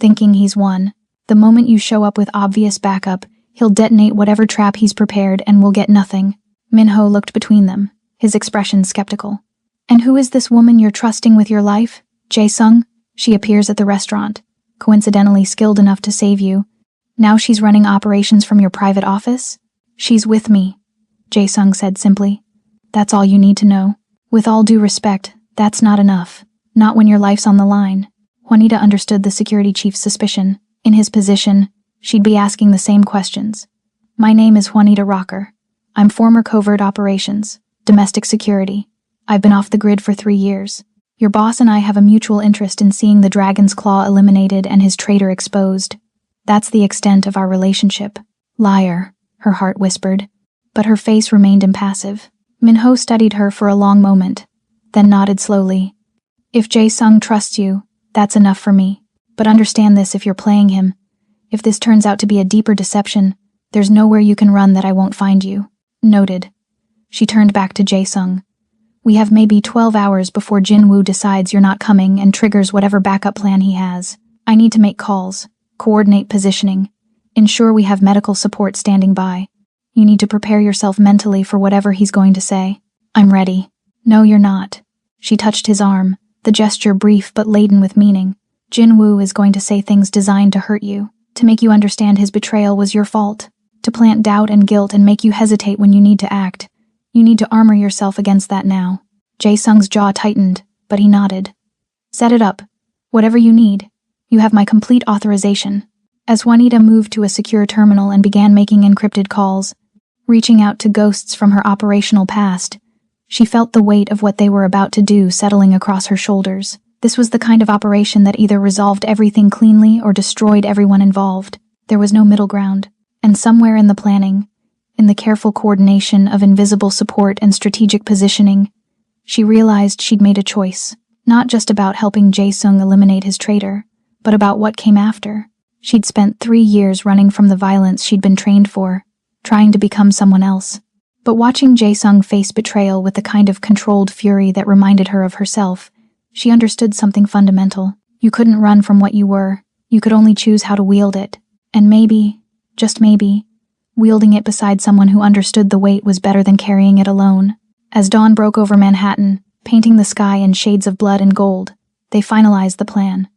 Thinking he's won. The moment you show up with obvious backup, he'll detonate whatever trap he's prepared and we'll get nothing. Minho looked between them, his expression skeptical. And who is this woman you're trusting with your life? Jae-sung? She appears at the restaurant, coincidentally skilled enough to save you. Now she's running operations from your private office? She's with me, Jae-sung said simply. That's all you need to know. With all due respect, that's not enough. Not when your life's on the line. Juanita understood the security chief's suspicion. In his position, she'd be asking the same questions. My name is Juanita Rocker. I'm former covert operations, domestic security. I've been off the grid for 3 years. Your boss and I have a mutual interest in seeing the Dragon's Claw eliminated and his traitor exposed. That's the extent of our relationship. Liar, her heart whispered. But her face remained impassive. Minho studied her for a long moment, then nodded slowly. If Jae-sung trusts you, that's enough for me. But understand this if you're playing him. If this turns out to be a deeper deception, there's nowhere you can run that I won't find you. Noted. She turned back to Jae-sung. We have maybe 12 hours before Jinwoo decides you're not coming and triggers whatever backup plan he has. I need to make calls, coordinate positioning, ensure we have medical support standing by. You need to prepare yourself mentally for whatever he's going to say. I'm ready. No, you're not. She touched his arm, the gesture brief but laden with meaning. Jinwoo is going to say things designed to hurt you, to make you understand his betrayal was your fault, to plant doubt and guilt and make you hesitate when you need to act. You need to armor yourself against that now. Jae-sung's jaw tightened, but he nodded. Set it up. Whatever you need. You have my complete authorization. As Juanita moved to a secure terminal and began making encrypted calls, reaching out to ghosts from her operational past, she felt the weight of what they were about to do settling across her shoulders. This was the kind of operation that either resolved everything cleanly or destroyed everyone involved. There was no middle ground. And somewhere in the planning, in the careful coordination of invisible support and strategic positioning, she realized she'd made a choice, not just about helping Jae-sung eliminate his traitor, but about what came after. She'd spent 3 years running from the violence she'd been trained for, trying to become someone else. But watching Jae-sung face betrayal with the kind of controlled fury that reminded her of herself, she understood something fundamental. You couldn't run from what you were. You could only choose how to wield it. And maybe, just maybe, wielding it beside someone who understood the weight was better than carrying it alone. As dawn broke over Manhattan, painting the sky in shades of blood and gold, they finalized the plan.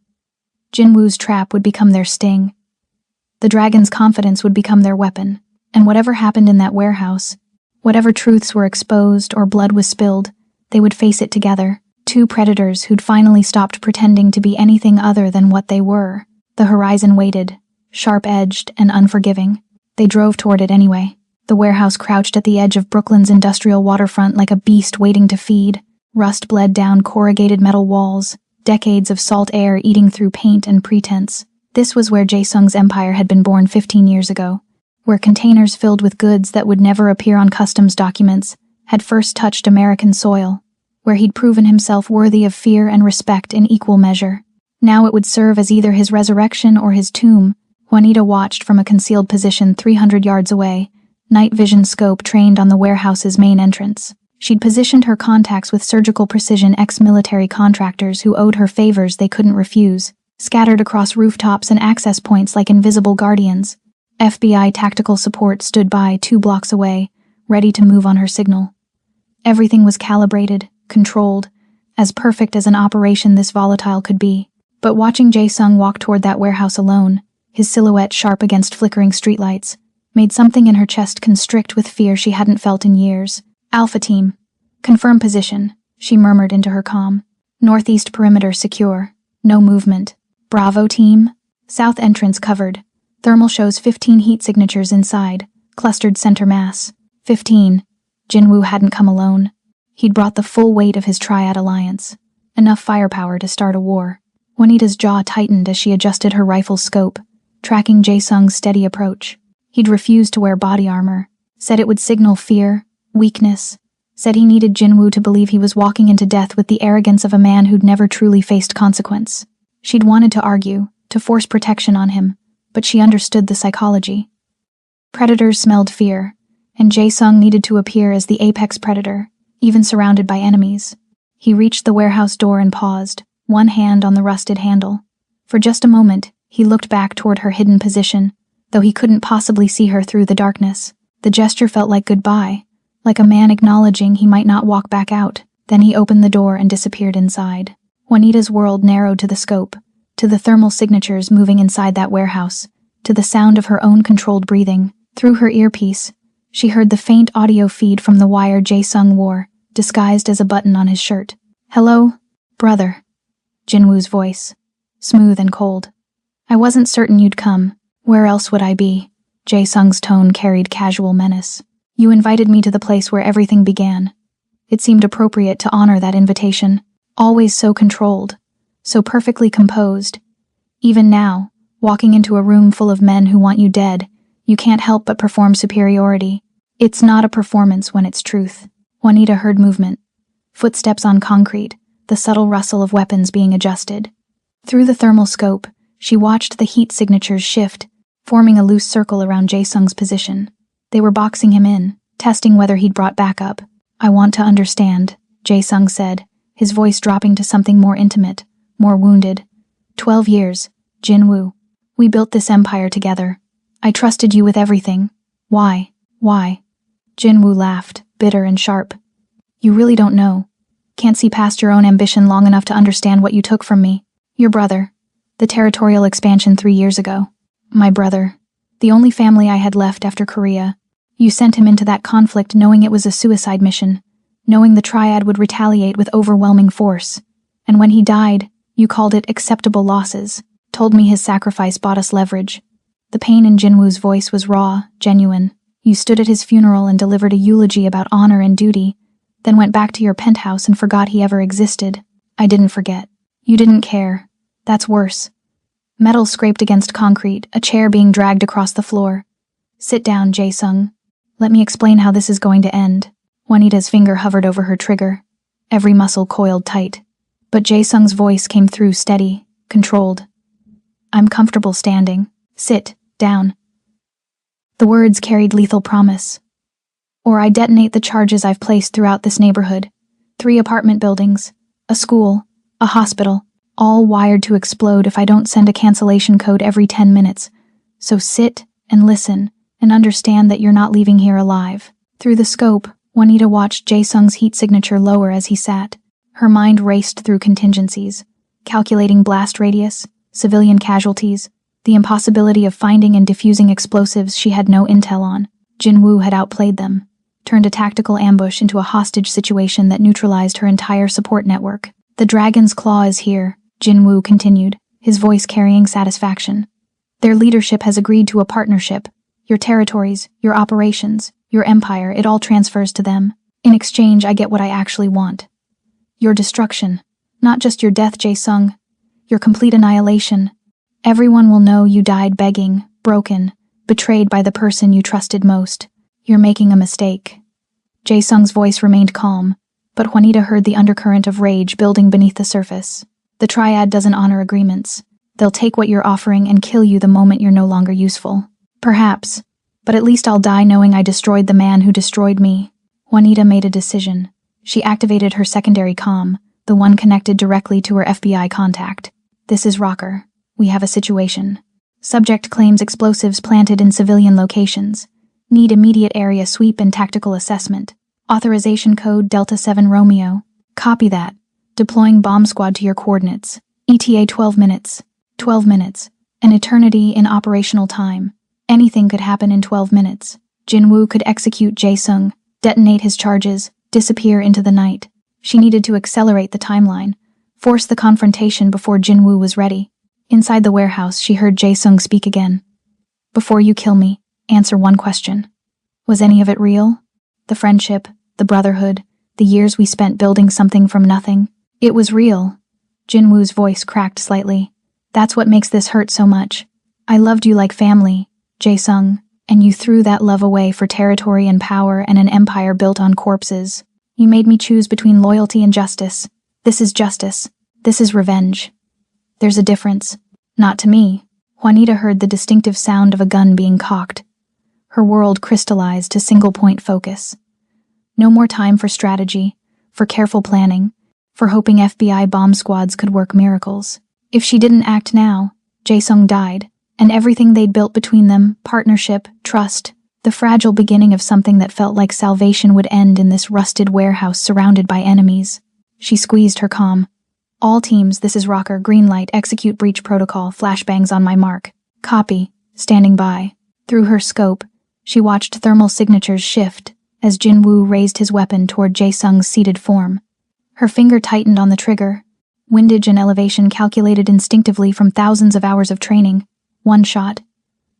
Jinwoo's trap would become their sting. The dragon's confidence would become their weapon. And whatever happened in that warehouse, whatever truths were exposed or blood was spilled, they would face it together. 2 predators who'd finally stopped pretending to be anything other than what they were. The horizon waited, sharp-edged and unforgiving. They drove toward it anyway. The warehouse crouched at the edge of Brooklyn's industrial waterfront like a beast waiting to feed. Rust bled down corrugated metal walls, decades of salt air eating through paint and pretense. This was where Jae-sung's empire had been born 15 years ago, where containers filled with goods that would never appear on customs documents had first touched American soil, where he'd proven himself worthy of fear and respect in equal measure. Now it would serve as either his resurrection or his tomb. Juanita watched from a concealed position 300 yards away, night vision scope trained on the warehouse's main entrance. She'd positioned her contacts with surgical precision ex-military contractors who owed her favors they couldn't refuse, scattered across rooftops and access points like invisible guardians. FBI tactical support stood by 2 blocks away, ready to move on her signal. Everything was calibrated, controlled, as perfect as an operation this volatile could be. But watching Jae-sung walk toward that warehouse alone, his silhouette sharp against flickering streetlights, made something in her chest constrict with fear she hadn't felt in years. Alpha Team. Confirm position, she murmured into her comm. Northeast perimeter secure. No movement. Bravo Team. South entrance covered. Thermal shows 15 heat signatures inside. Clustered center mass. 15. Jinwoo hadn't come alone. He'd brought the full weight of his triad alliance. Enough firepower to start a war. Juanita's jaw tightened as she adjusted her rifle's scope, tracking Jae-sung's steady approach. He'd refused to wear body armor, said it would signal fear, weakness, said he needed Jinwoo to believe he was walking into death with the arrogance of a man who'd never truly faced consequence. She'd wanted to argue, to force protection on him, but she understood the psychology. Predators smelled fear, and Jae-sung needed to appear as the apex predator, even surrounded by enemies. He reached the warehouse door and paused, one hand on the rusted handle. For just a moment, he looked back toward her hidden position, though he couldn't possibly see her through the darkness. The gesture felt like goodbye, like a man acknowledging he might not walk back out. Then he opened the door and disappeared inside. Juanita's world narrowed to the scope, to the thermal signatures moving inside that warehouse, to the sound of her own controlled breathing. Through her earpiece, she heard the faint audio feed from the wire Jae-sung wore, disguised as a button on his shirt. "Hello, brother." Jinwoo's voice, smooth and cold. "I wasn't certain you'd come. Where else would I be?" Jae-sung's tone carried casual menace. "You invited me to the place where everything began. It seemed appropriate to honor that invitation. Always so controlled, so perfectly composed. Even now, walking into a room full of men who want you dead, you can't help but perform superiority. It's not a performance when it's truth." Juanita heard movement. Footsteps on concrete, the subtle rustle of weapons being adjusted. Through the thermal scope, she watched the heat signatures shift, forming a loose circle around Jae-sung's position. They were boxing him in, testing whether he'd brought backup. "I want to understand," Jae-sung said, his voice dropping to something more intimate, more wounded. 12 years, Jinwoo. We built this empire together. I trusted you with everything. Why? Why? Jinwoo laughed, bitter and sharp. "You really don't know. Can't see past your own ambition long enough to understand what you took from me. Your brother. The territorial expansion 3 years ago. My brother. The only family I had left after Korea. You sent him into that conflict knowing it was a suicide mission, knowing the Triad would retaliate with overwhelming force. And when he died, you called it acceptable losses, told me his sacrifice bought us leverage." The pain in Jinwoo's voice was raw, genuine. "You stood at his funeral and delivered a eulogy about honor and duty, then went back to your penthouse and forgot he ever existed. I didn't forget. You didn't care. That's worse." Metal scraped against concrete, a chair being dragged across the floor. "Sit down, Jae-sung. Let me explain how this is going to end." Juanita's finger hovered over her trigger, every muscle coiled tight. But Jae-sung's voice came through steady, controlled. "I'm comfortable standing. Sit down." The words carried lethal promise. "Or I detonate the charges I've placed throughout this neighborhood. 3 apartment buildings, a school, a hospital, all wired to explode if I don't send a cancellation code every 10 minutes. So sit and listen and understand that you're not leaving here alive." Through the scope, Juanita watched Jae-sung's heat signature lower as he sat. Her mind raced through contingencies, calculating blast radius, civilian casualties, the impossibility of finding and defusing explosives she had no intel on. Jinwoo had outplayed them, turned a tactical ambush into a hostage situation that neutralized her entire support network. "The dragon's claw is here," Jinwoo continued, his voice carrying satisfaction. "Their leadership has agreed to a partnership. Your territories, your operations, your empire, it all transfers to them. In exchange, I get what I actually want. Your destruction. Not just your death, Jae-sung. Your complete annihilation. Everyone will know you died begging, broken, betrayed by the person you trusted most. You're making a mistake." Jae-sung's voice remained calm, but Juanita heard the undercurrent of rage building beneath the surface. "The Triad doesn't honor agreements. They'll take what you're offering and kill you the moment you're no longer useful. Perhaps, but at least I'll die knowing I destroyed the man who destroyed me." Juanita made a decision. She activated her secondary comm, the one connected directly to her FBI contact. "This is Rocker. We have a situation. Subject claims explosives planted in civilian locations. Need immediate area sweep and tactical assessment. Authorization code Delta 7 Romeo. Copy that. Deploying bomb squad to your coordinates. ETA 12 minutes. 12 minutes. An eternity in operational time. Anything could happen in 12 minutes. Jinwoo could execute Jae-sung, detonate his charges, disappear into the night. She needed to accelerate the timeline, force the confrontation before Jinwoo was ready. Inside the warehouse, she heard Jae-sung speak again. Before you kill me, answer one question. Was any of it real? The friendship, the brotherhood, the years we spent building something from nothing? It was real. Jinwoo's voice cracked slightly. That's what makes this hurt so much. I loved you like family, Jae-sung, and you threw that love away for territory and power and an empire built on corpses. You made me choose between loyalty and justice. This is justice. This is revenge. There's a difference. Not to me. Juanita heard the distinctive sound of a gun being cocked. Her world crystallized to single-point focus. No more time for strategy, for careful planning, for hoping FBI bomb squads could work miracles. If she didn't act now, Jae-sung died, and everything they'd built between them, partnership, trust, the fragile beginning of something that felt like salvation would end in this rusted warehouse surrounded by enemies. She squeezed her comm. All teams, this is Rocker, green light, execute breach protocol, flashbangs on my mark. Copy, standing by. Through her scope, she watched thermal signatures shift as Jinwoo raised his weapon toward Jae-sung's seated form. Her finger tightened on the trigger. Windage and elevation calculated instinctively from thousands of hours of training. One shot.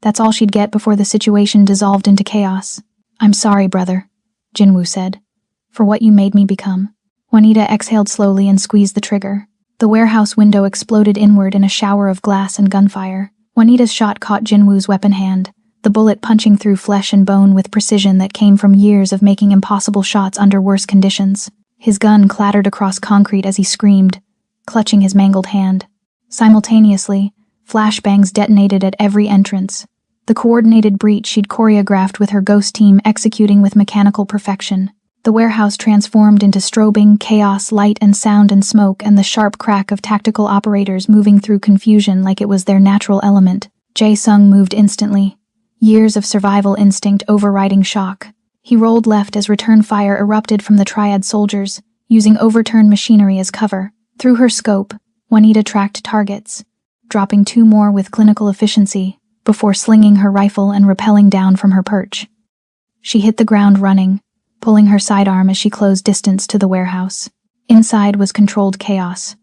That's all she'd get before the situation dissolved into chaos. I'm sorry, brother, Jinwoo said, for what you made me become. Juanita exhaled slowly and squeezed the trigger. The warehouse window exploded inward in a shower of glass and gunfire. Juanita's shot caught Jinwoo's weapon hand, the bullet punching through flesh and bone with precision that came from years of making impossible shots under worse conditions. His gun clattered across concrete as he screamed, clutching his mangled hand. Simultaneously, flashbangs detonated at every entrance, the coordinated breach she'd choreographed with her ghost team executing with mechanical perfection. The warehouse transformed into strobing, chaos, light and sound and smoke, and the sharp crack of tactical operators moving through confusion like it was their natural element. Jae-sung moved instantly, years of survival instinct overriding shock. He rolled left as return fire erupted from the Triad soldiers, using overturned machinery as cover. Through her scope, Juanita tracked targets, dropping 2 more with clinical efficiency, before slinging her rifle and rappelling down from her perch. She hit the ground running, pulling her sidearm as she closed distance to the warehouse. Inside was controlled chaos.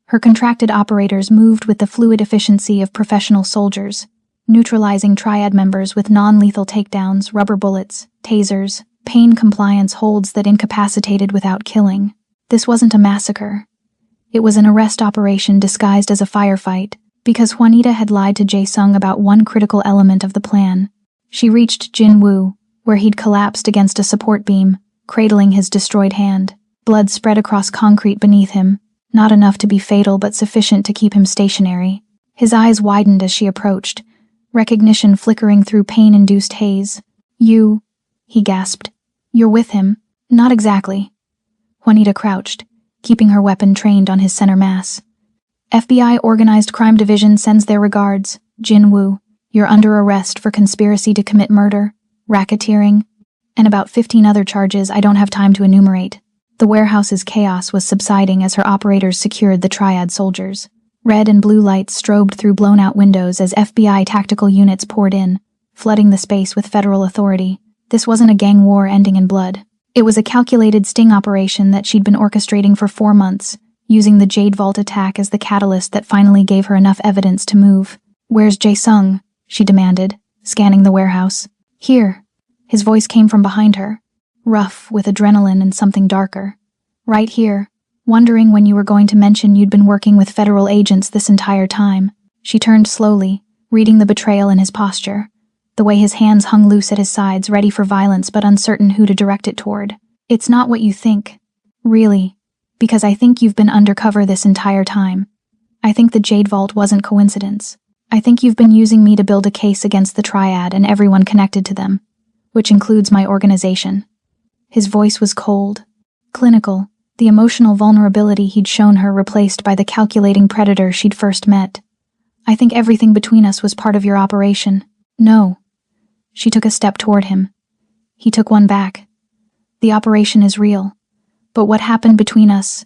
Her contracted operators moved with the fluid efficiency of professional soldiers, neutralizing Triad members with non-lethal takedowns, rubber bullets, tasers, pain compliance holds that incapacitated without killing. This wasn't a massacre. It was an arrest operation disguised as a firefight, because Juanita had lied to Jae-sung about one critical element of the plan. She reached Jinwoo, where he'd collapsed against a support beam, cradling his destroyed hand. Blood spread across concrete beneath him, not enough to be fatal but sufficient to keep him stationary. His eyes widened as she approached, recognition flickering through pain-induced haze. You, he gasped. You're with him? Not exactly. Juanita crouched, keeping her weapon trained on his center mass. FBI Organized Crime Division sends their regards. Jinwoo, you're under arrest for conspiracy to commit murder, racketeering, and about 15 other charges I don't have time to enumerate. The warehouse's chaos was subsiding as her operators secured the Triad soldiers. Red and blue lights strobed through blown-out windows as FBI tactical units poured in, flooding the space with federal authority. This wasn't a gang war ending in blood. It was a calculated sting operation that she'd been orchestrating for 4 months, using the Jade Vault attack as the catalyst that finally gave her enough evidence to move. Where's Jae-sung? She demanded, scanning the warehouse. Here. His voice came from behind her, rough with adrenaline and something darker. Right here, wondering when you were going to mention you'd been working with federal agents this entire time. She turned slowly, reading the betrayal in his posture, the way his hands hung loose at his sides, ready for violence but uncertain who to direct it toward. It's not what you think. Really. Because I think you've been undercover this entire time. I think the Jade Vault wasn't coincidence. I think you've been using me to build a case against the Triad and everyone connected to them, which includes my organization. His voice was cold, clinical, the emotional vulnerability he'd shown her replaced by the calculating predator she'd first met. I think everything between us was part of your operation. No. She took a step toward him. He took one back. The operation is real. But what happened between us,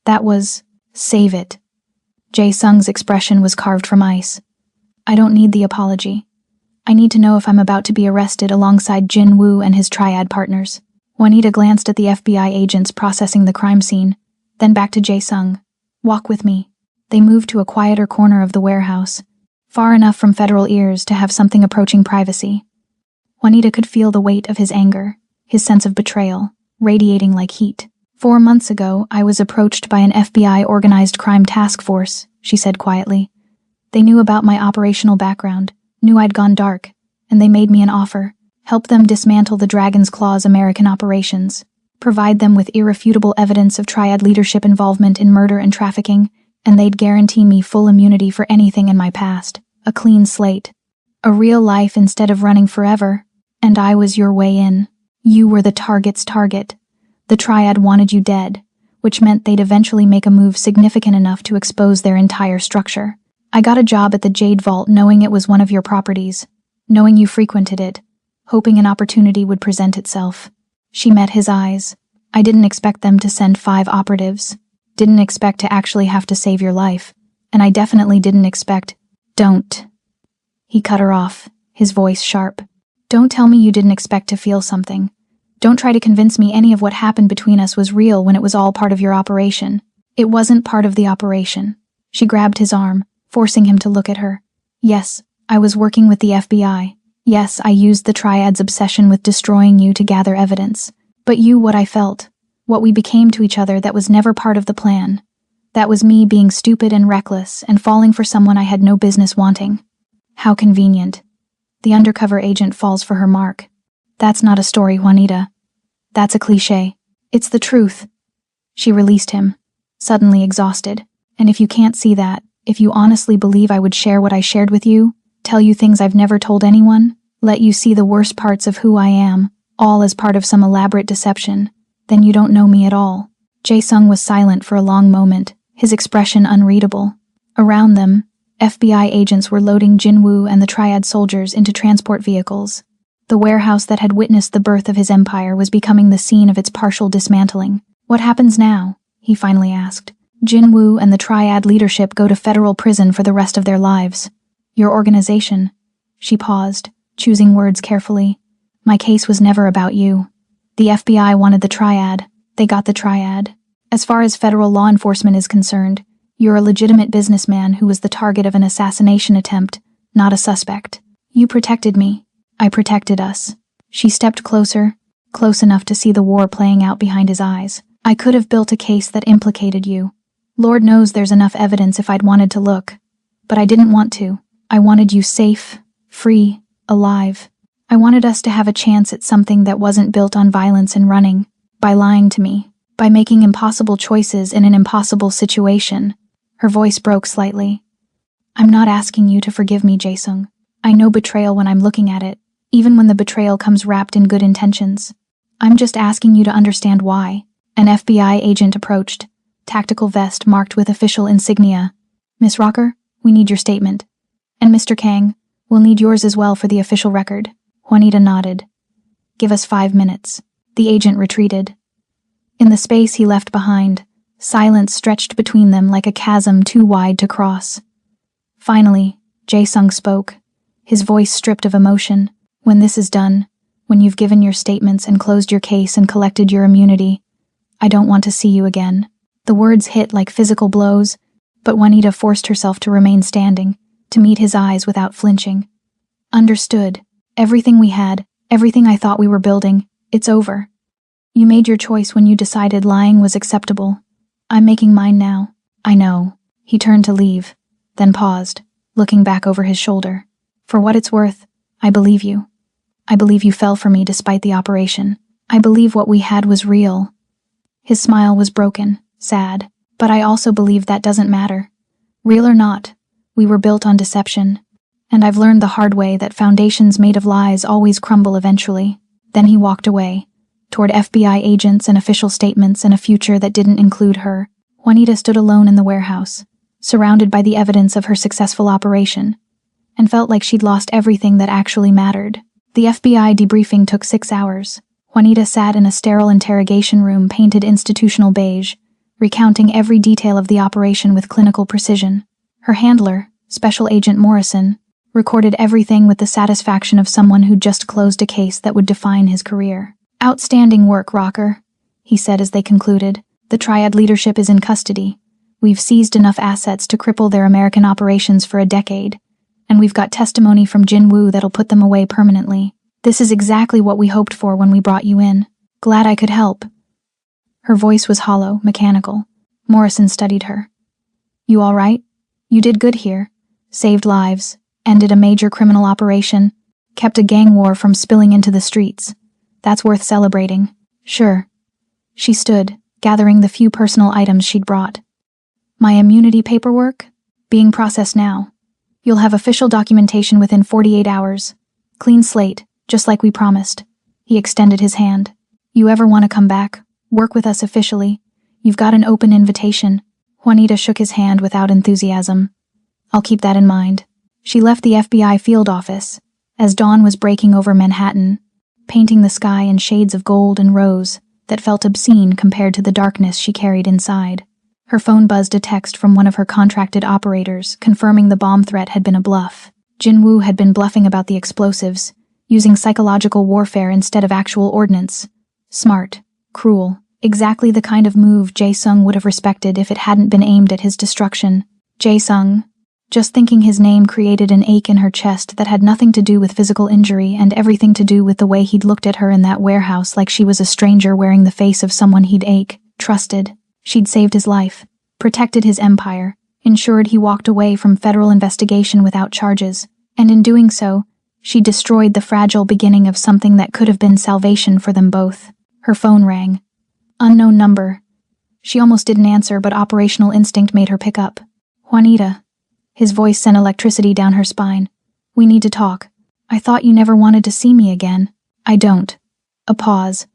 that was, save it. Jae-sung's expression was carved from ice. I don't need the apology. I need to know if I'm about to be arrested alongside Jin Woo and his triad partners. Juanita glanced at the FBI agents processing the crime scene, then back to Jae-sung. Walk with me. They moved to a quieter corner of the warehouse, far enough from federal ears to have something approaching privacy. Juanita could feel the weight of his anger, his sense of betrayal, radiating like heat. 4 months ago, I was approached by an FBI organized crime task force, she said quietly. They knew about my operational background, knew I'd gone dark, and they made me an offer. Help them dismantle the Dragon's Claw's American operations, provide them with irrefutable evidence of triad leadership involvement in murder and trafficking, and they'd guarantee me full immunity for anything in my past, a clean slate, a real life instead of running forever, and I was your way in. You were the target's target. The triad wanted you dead, which meant they'd eventually make a move significant enough to expose their entire structure. I got a job at the Jade Vault knowing it was one of your properties, knowing you frequented it, hoping an opportunity would present itself. She met his eyes. I didn't expect them to send 5 operatives. Didn't expect to actually have to save your life. And I definitely didn't expect— Don't. He cut her off, his voice sharp. Don't tell me you didn't expect to feel something. Don't try to convince me any of what happened between us was real when it was all part of your operation. It wasn't part of the operation. She grabbed his arm, forcing him to look at her. Yes, I was working with the FBI. Yes, I used the Triad's obsession with destroying you to gather evidence. But what I felt, what we became to each other, that was never part of the plan. That was me being stupid and reckless and falling for someone I had no business wanting. How convenient. The undercover agent falls for her mark. That's not a story, Juanita. That's a cliché. It's the truth. She released him, suddenly exhausted. And if you can't see that, if you honestly believe I would share what I shared with you, tell you things I've never told anyone, let you see the worst parts of who I am, all as part of some elaborate deception, then you don't know me at all. Jae-sung was silent for a long moment, his expression unreadable. Around them, FBI agents were loading Jinwoo and the Triad soldiers into transport vehicles. The warehouse that had witnessed the birth of his empire was becoming the scene of its partial dismantling. What happens now? He finally asked. Jinwoo and the Triad leadership go to federal prison for the rest of their lives. Your organization. She paused, choosing words carefully. My case was never about you. The FBI wanted the Triad. They got the Triad. As far as federal law enforcement is concerned, you're a legitimate businessman who was the target of an assassination attempt, not a suspect. You protected me. I protected us. She stepped closer, close enough to see the war playing out behind his eyes. I could have built a case that implicated you. Lord knows there's enough evidence if I'd wanted to look. But I didn't want to. I wanted you safe, free, alive. I wanted us to have a chance at something that wasn't built on violence and running, by lying to me, by making impossible choices in an impossible situation. Her voice broke slightly. I'm not asking you to forgive me, Jae-sung. I know betrayal when I'm looking at it, even when the betrayal comes wrapped in good intentions. I'm just asking you to understand why. An FBI agent approached, tactical vest marked with official insignia. Miss Rocker, we need your statement. And Mr. Kang, we'll need yours as well for the official record. Juanita nodded. Give us 5 minutes. The agent retreated. In the space he left behind, silence stretched between them like a chasm too wide to cross. Finally, Jae-sung spoke, his voice stripped of emotion. When this is done, when you've given your statements and closed your case and collected your immunity, I don't want to see you again. The words hit like physical blows, but Juanita forced herself to remain standing, to meet his eyes without flinching. Understood. Everything we had, everything I thought we were building, it's over. You made your choice when you decided lying was acceptable. I'm making mine now. I know. He turned to leave, then paused, looking back over his shoulder. For what it's worth, I believe you. I believe you fell for me despite the operation. I believe what we had was real. His smile was broken, sad, but I also believe that doesn't matter. Real or not, we were built on deception. And I've learned the hard way that foundations made of lies always crumble eventually. Then he walked away, toward FBI agents and official statements and a future that didn't include her. Juanita stood alone in the warehouse, surrounded by the evidence of her successful operation, and felt like she'd lost everything that actually mattered. The FBI debriefing took 6 hours. Juanita sat in a sterile interrogation room painted institutional beige, recounting every detail of the operation with clinical precision. Her handler, Special Agent Morrison, recorded everything with the satisfaction of someone who'd just closed a case that would define his career. "Outstanding work, Rocker," he said as they concluded. "The Triad leadership is in custody. We've seized enough assets to cripple their American operations for a decade, and we've got testimony from Jin Woo that'll put them away permanently. This is exactly what we hoped for when we brought you in. Glad I could help." Her voice was hollow, mechanical. Morrison studied her. "You all right? You did good here. Saved lives, ended a major criminal operation, kept a gang war from spilling into the streets. That's worth celebrating." "Sure." She stood, gathering the few personal items she'd brought. "My immunity paperwork? Being processed now. You'll have official documentation within 48 hours. Clean slate, just like we promised." He extended his hand. "You ever want to come back? Work with us officially? You've got an open invitation." Juanita shook his hand without enthusiasm. "I'll keep that in mind." She left the FBI field office as dawn was breaking over Manhattan, painting the sky in shades of gold and rose that felt obscene compared to the darkness she carried inside. Her phone buzzed a text from one of her contracted operators confirming the bomb threat had been a bluff. Jin Woo had been bluffing about the explosives, using psychological warfare instead of actual ordnance. Smart, cruel, exactly the kind of move Jae-sung would have respected if it hadn't been aimed at his destruction. Jae-sung. Just thinking his name created an ache in her chest that had nothing to do with physical injury and everything to do with the way he'd looked at her in that warehouse like she was a stranger wearing the face of someone he'd trusted. She'd saved his life, protected his empire, ensured he walked away from federal investigation without charges, and in doing so, she destroyed the fragile beginning of something that could have been salvation for them both. Her phone rang. Unknown number. She almost didn't answer, but operational instinct made her pick up. "Juanita." His voice sent electricity down her spine. "We need to talk. I thought you never wanted to see me again." "I don't." A pause.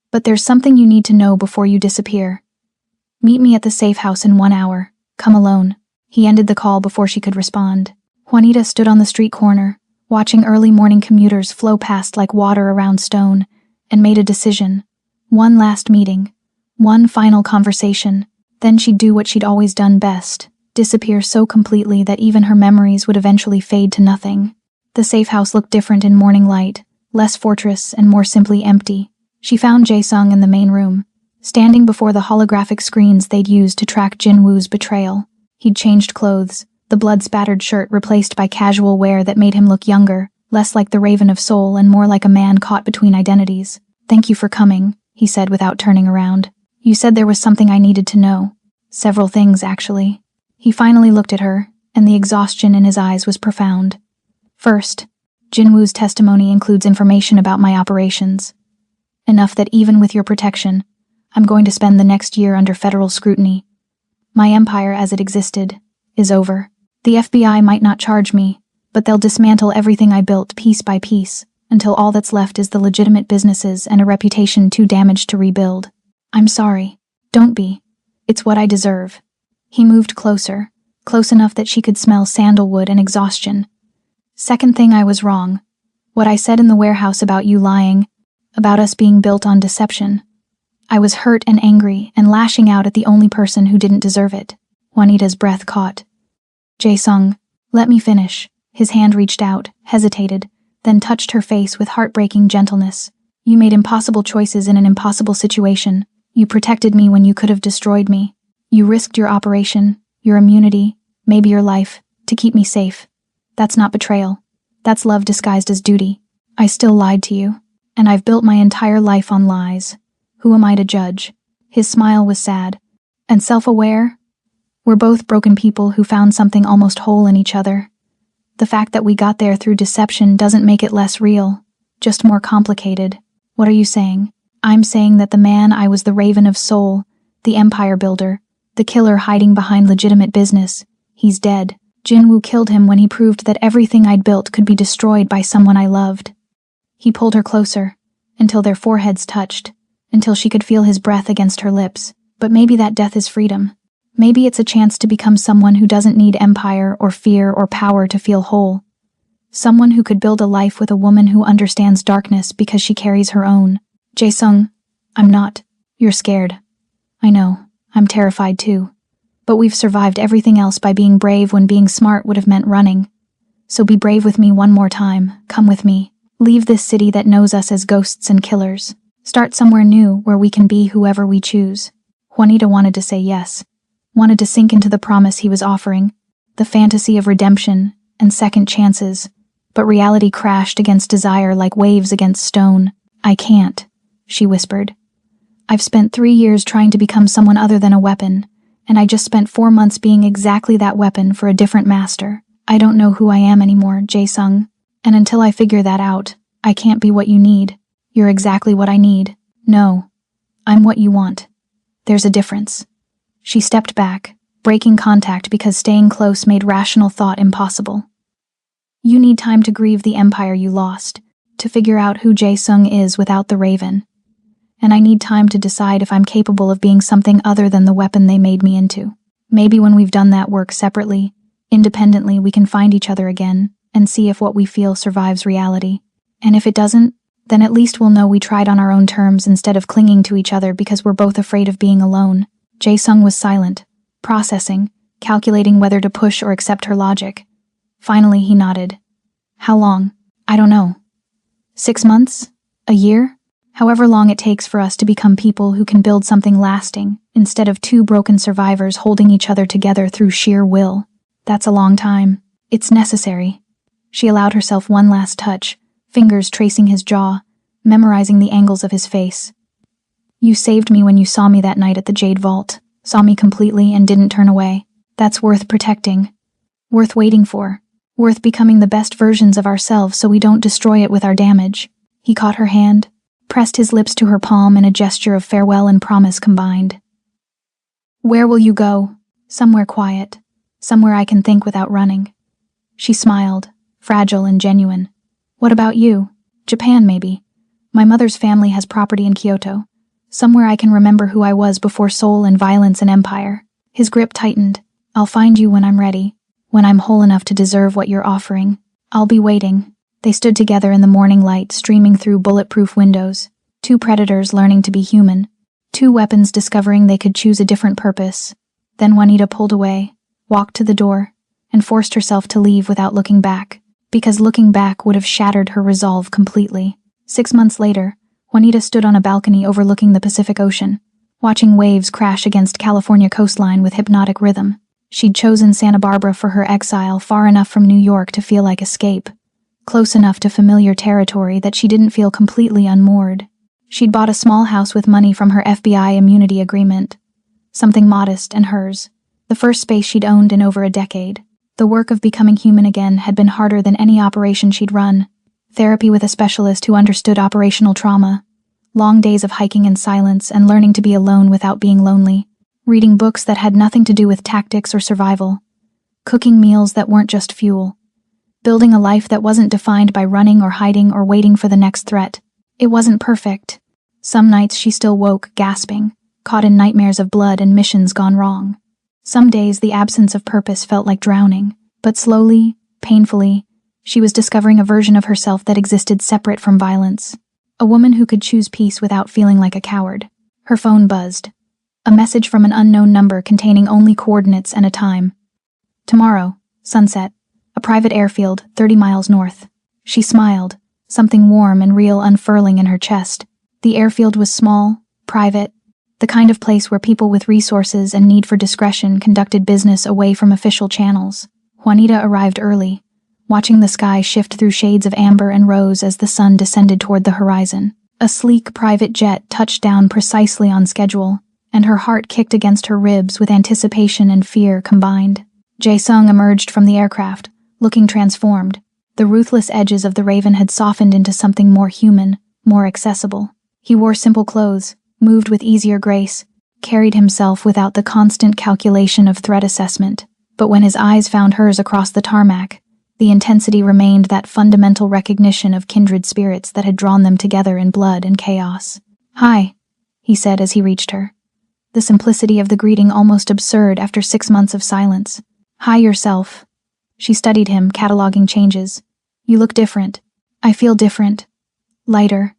"But there's something you need to know before you disappear. Meet me at the safe house in 1 hour. Come alone." He ended the call before she could respond. Juanita stood on the street corner, watching early morning commuters flow past like water around stone, and made a decision. One last meeting. One final conversation. Then she'd do what she'd always done best. Disappear so completely that even her memories would eventually fade to nothing. The safe house looked different in morning light, less fortress and more simply empty. She found Jae-sung in the main room, standing before the holographic screens they'd used to track Jin Woo's betrayal. He'd changed clothes, the blood-spattered shirt replaced by casual wear that made him look younger, less like the Raven of Soul and more like a man caught between identities. "Thank you for coming," he said without turning around. "You said there was something I needed to know. Several things, actually." He finally looked at her, and the exhaustion in his eyes was profound. "First, Jin Woo's testimony includes information about my operations. Enough that even with your protection, I'm going to spend the next year under federal scrutiny. My empire as it existed is over. The FBI might not charge me, but they'll dismantle everything I built piece by piece, until all that's left is the legitimate businesses and a reputation too damaged to rebuild. I'm sorry. Don't be. It's what I deserve." He moved closer, close enough that she could smell sandalwood and exhaustion. "Second thing, I was wrong. What I said in the warehouse about you lying, about us being built on deception. I was hurt and angry and lashing out at the only person who didn't deserve it." Juanita's breath caught. "Jae-sung, let me finish." His hand reached out, hesitated, then touched her face with heartbreaking gentleness. "You made impossible choices in an impossible situation. You protected me when you could have destroyed me. You risked your operation, your immunity, maybe your life, to keep me safe. That's not betrayal. That's love disguised as duty. I still lied to you, and I've built my entire life on lies. Who am I to judge?" His smile was sad. "And self-aware? We're both broken people who found something almost whole in each other. The fact that we got there through deception doesn't make it less real, just more complicated." "What are you saying?" "I'm saying that the man I was, the Raven of Soul, the empire builder, the killer hiding behind legitimate business, he's dead. Jin Woo killed him when he proved that everything I'd built could be destroyed by someone I loved." He pulled her closer, until their foreheads touched, until she could feel his breath against her lips. "But maybe that death is freedom. Maybe it's a chance to become someone who doesn't need empire or fear or power to feel whole. Someone who could build a life with a woman who understands darkness because she carries her own." "Jae-sung, I'm not. You're scared. I know. I'm terrified too. But we've survived everything else by being brave when being smart would have meant running. So be brave with me one more time. Come with me. Leave this city that knows us as ghosts and killers. Start somewhere new where we can be whoever we choose. Juanita wanted to say yes, wanted to sink into the promise he was offering, the fantasy of redemption and second chances, but reality crashed against desire like waves against stone. I can't, she whispered. I've spent 3 years trying to become someone other than a weapon, and I just spent 4 months being exactly that weapon for a different master. I don't know who I am anymore, Jae-sung, and until I figure that out, I can't be what you need. You're exactly what I need. No, I'm what you want. There's a difference. She stepped back, breaking contact because staying close made rational thought impossible. You need time to grieve the empire you lost, to figure out who Jae-sung is without the Raven. And I need time to decide if I'm capable of being something other than the weapon they made me into. Maybe when we've done that work separately, independently, we can find each other again and see if what we feel survives reality. And if it doesn't, then at least we'll know we tried on our own terms instead of clinging to each other because we're both afraid of being alone. Jae-sung was silent, processing, calculating whether to push or accept her logic. Finally, he nodded. How long? I don't know. 6 months? A year? However long it takes for us to become people who can build something lasting, instead of 2 broken survivors holding each other together through sheer will. That's a long time. It's necessary. She allowed herself one last touch, fingers tracing his jaw, memorizing the angles of his face. You saved me when you saw me that night at the Jade Vault, saw me completely and didn't turn away. That's worth protecting. Worth waiting for. Worth becoming the best versions of ourselves so we don't destroy it with our damage. He caught her hand, pressed his lips to her palm in a gesture of farewell and promise combined. Where will you go? Somewhere quiet. Somewhere I can think without running. She smiled, fragile and genuine. What about you? Japan, maybe. My mother's family has property in Kyoto. Somewhere I can remember who I was before soul and violence and empire. His grip tightened. I'll find you when I'm ready. When I'm whole enough to deserve what you're offering. I'll be waiting. They stood together in the morning light streaming through bulletproof windows. 2 predators learning to be human. 2 weapons discovering they could choose a different purpose. Then Juanita pulled away, walked to the door, and forced herself to leave without looking back, because looking back would have shattered her resolve completely. 6 months later, Juanita stood on a balcony overlooking the Pacific Ocean, watching waves crash against California coastline with hypnotic rhythm. She'd chosen Santa Barbara for her exile, far enough from New York to feel like escape, close enough to familiar territory that she didn't feel completely unmoored. She'd bought a small house with money from her FBI immunity agreement, something modest and hers, the first space she'd owned in over a decade. The work of becoming human again had been harder than any operation she'd run. Therapy with a specialist who understood operational trauma, long days of hiking in silence and learning to be alone without being lonely, reading books that had nothing to do with tactics or survival, cooking meals that weren't just fuel, building a life that wasn't defined by running or hiding or waiting for the next threat. It wasn't perfect. Some nights she still woke, gasping, caught in nightmares of blood and missions gone wrong. Some days the absence of purpose felt like drowning, but slowly, painfully, she was discovering a version of herself that existed separate from violence. A woman who could choose peace without feeling like a coward. Her phone buzzed. A message from an unknown number containing only coordinates and a time. Tomorrow, sunset, a private airfield 30 miles north. She smiled, something warm and real unfurling in her chest. The airfield was small, private, the kind of place where people with resources and need for discretion conducted business away from official channels. Juanita arrived early, watching the sky shift through shades of amber and rose as the sun descended toward the horizon. A sleek private jet touched down precisely on schedule, and her heart kicked against her ribs with anticipation and fear combined. Jae-sung emerged from the aircraft, looking transformed. The ruthless edges of the Raven had softened into something more human, more accessible. He wore simple clothes, moved with easier grace, carried himself without the constant calculation of threat assessment. But when his eyes found hers across the tarmac, the intensity remained that fundamental recognition of kindred spirits that had drawn them together in blood and chaos. "Hi," he said as he reached her. The simplicity of the greeting almost absurd after 6 months of silence. "Hi yourself." She studied him, cataloging changes. "You look different. I feel different. Lighter.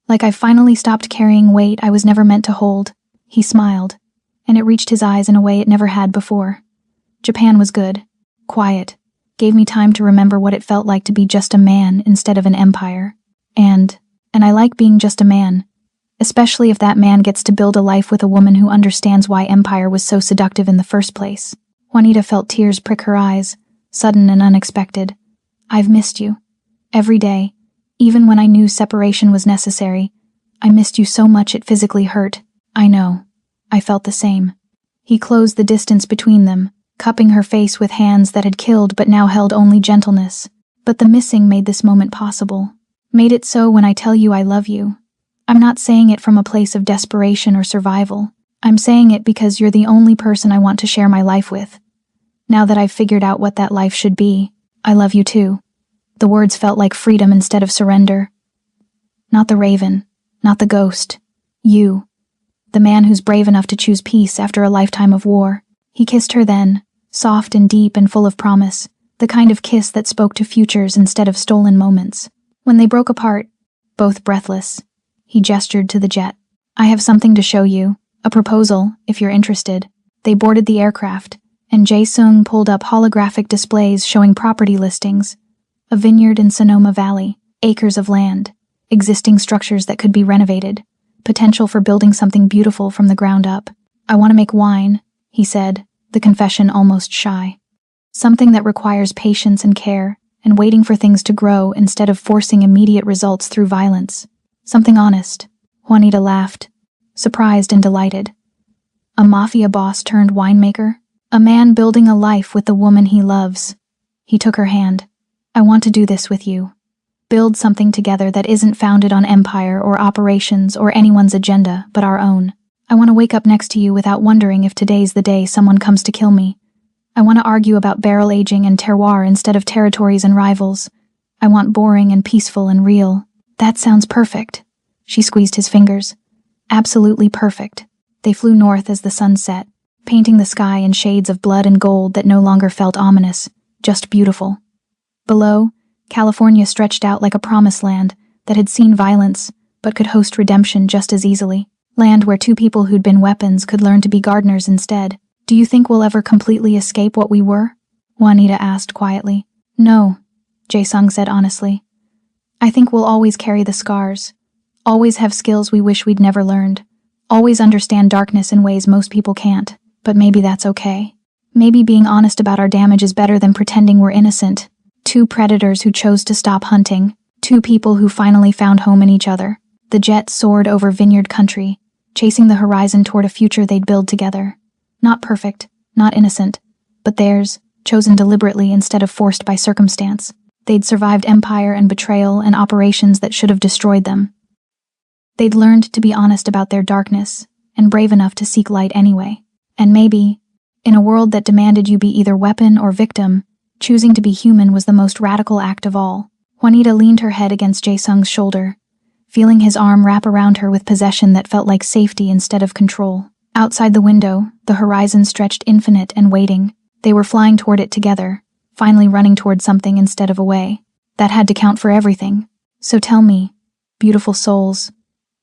Like I finally stopped carrying weight I was never meant to hold." He smiled, and it reached his eyes in a way it never had before. Japan was good. Quiet. gave me time to remember what it felt like to be just a man instead of an empire. And I like being just a man, especially if that man gets to build a life with a woman who understands why empire was so seductive in the first place. Juanita felt tears prick her eyes, sudden and unexpected. I've missed you. Every day, even when I knew separation was necessary, I missed you so much it physically hurt. I know. I felt the same. He closed the distance between them, cupping her face with hands that had killed but now held only gentleness. But the missing made this moment possible. Made it so when I tell you I love you. I'm not saying it from a place of desperation or survival. I'm saying it because you're the only person I want to share my life with. Now that I've figured out what that life should be, I love you too. The words felt like freedom instead of surrender. Not the raven, not the ghost. You. The man who's brave enough to choose peace after a lifetime of war. He kissed her then, soft and deep and full of promise, the kind of kiss that spoke to futures instead of stolen moments. When they broke apart, both breathless, he gestured to the jet. I have something to show you, a proposal, if you're interested. They boarded the aircraft, and Jae-sung pulled up holographic displays showing property listings. A vineyard in Sonoma Valley, acres of land, existing structures that could be renovated, potential for building something beautiful from the ground up. I want to make wine, he said, the confession almost shy. Something that requires patience and care, and waiting for things to grow instead of forcing immediate results through violence. Something honest. Juanita laughed, surprised and delighted. A mafia boss turned winemaker? A man building a life with the woman he loves. He took her hand. I want to do this with you. Build something together that isn't founded on empire or operations or anyone's agenda, but our own. I want to wake up next to you without wondering if today's the day someone comes to kill me. I want to argue about barrel aging and terroir instead of territories and rivals. I want boring and peaceful and real. That sounds perfect. She squeezed his fingers. Absolutely perfect. They flew north as the sun set, painting the sky in shades of blood and gold that no longer felt ominous, just beautiful. Below, California stretched out like a promised land that had seen violence but could host redemption just as easily. Land where two people who'd been weapons could learn to be gardeners instead. Do you think we'll ever completely escape what we were? Juanita asked quietly. No, Jae-sung said honestly. I think we'll always carry the scars. Always have skills we wish we'd never learned. Always understand darkness in ways most people can't. But maybe that's okay. Maybe being honest about our damage is better than pretending we're innocent. Two predators who chose to stop hunting. Two people who finally found home in each other. The jet soared over vineyard country, chasing the horizon toward a future they'd build together. Not perfect, not innocent, but theirs, chosen deliberately instead of forced by circumstance. They'd survived empire and betrayal and operations that should have destroyed them. They'd learned to be honest about their darkness, and brave enough to seek light anyway. And maybe, in a world that demanded you be either weapon or victim, choosing to be human was the most radical act of all. Juanita leaned her head against Jae-sung's shoulder, feeling his arm wrap around her with possession that felt like safety instead of control. Outside the window, the horizon stretched infinite and waiting. They were flying toward it together, finally running toward something instead of away. That had to count for everything. So tell me, beautiful souls,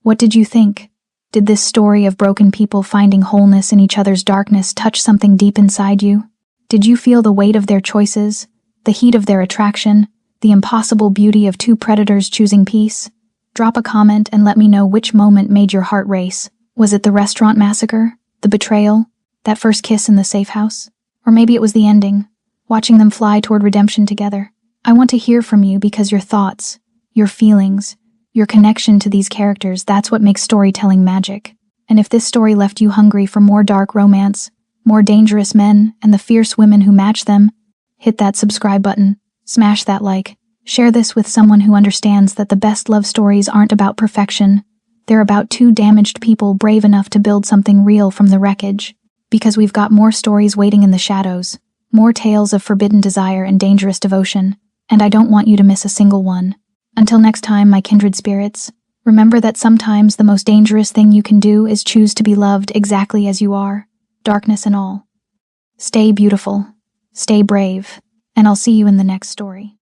what did you think? Did this story of broken people finding wholeness in each other's darkness touch something deep inside you? Did you feel the weight of their choices, the heat of their attraction, the impossible beauty of two predators choosing peace? Drop a comment and let me know which moment made your heart race. Was it the restaurant massacre? The betrayal? That first kiss in the safe house? Or maybe it was the ending, watching them fly toward redemption together. I want to hear from you because your thoughts, your feelings, your connection to these characters, that's what makes storytelling magic. And if this story left you hungry for more dark romance, more dangerous men, and the fierce women who match them, hit that subscribe button, smash that like, share this with someone who understands that the best love stories aren't about perfection. They're about two damaged people brave enough to build something real from the wreckage. Because we've got more stories waiting in the shadows, more tales of forbidden desire and dangerous devotion, and I don't want you to miss a single one. Until next time, my kindred spirits, remember that sometimes the most dangerous thing you can do is choose to be loved exactly as you are, darkness and all. Stay beautiful, stay brave, and I'll see you in the next story.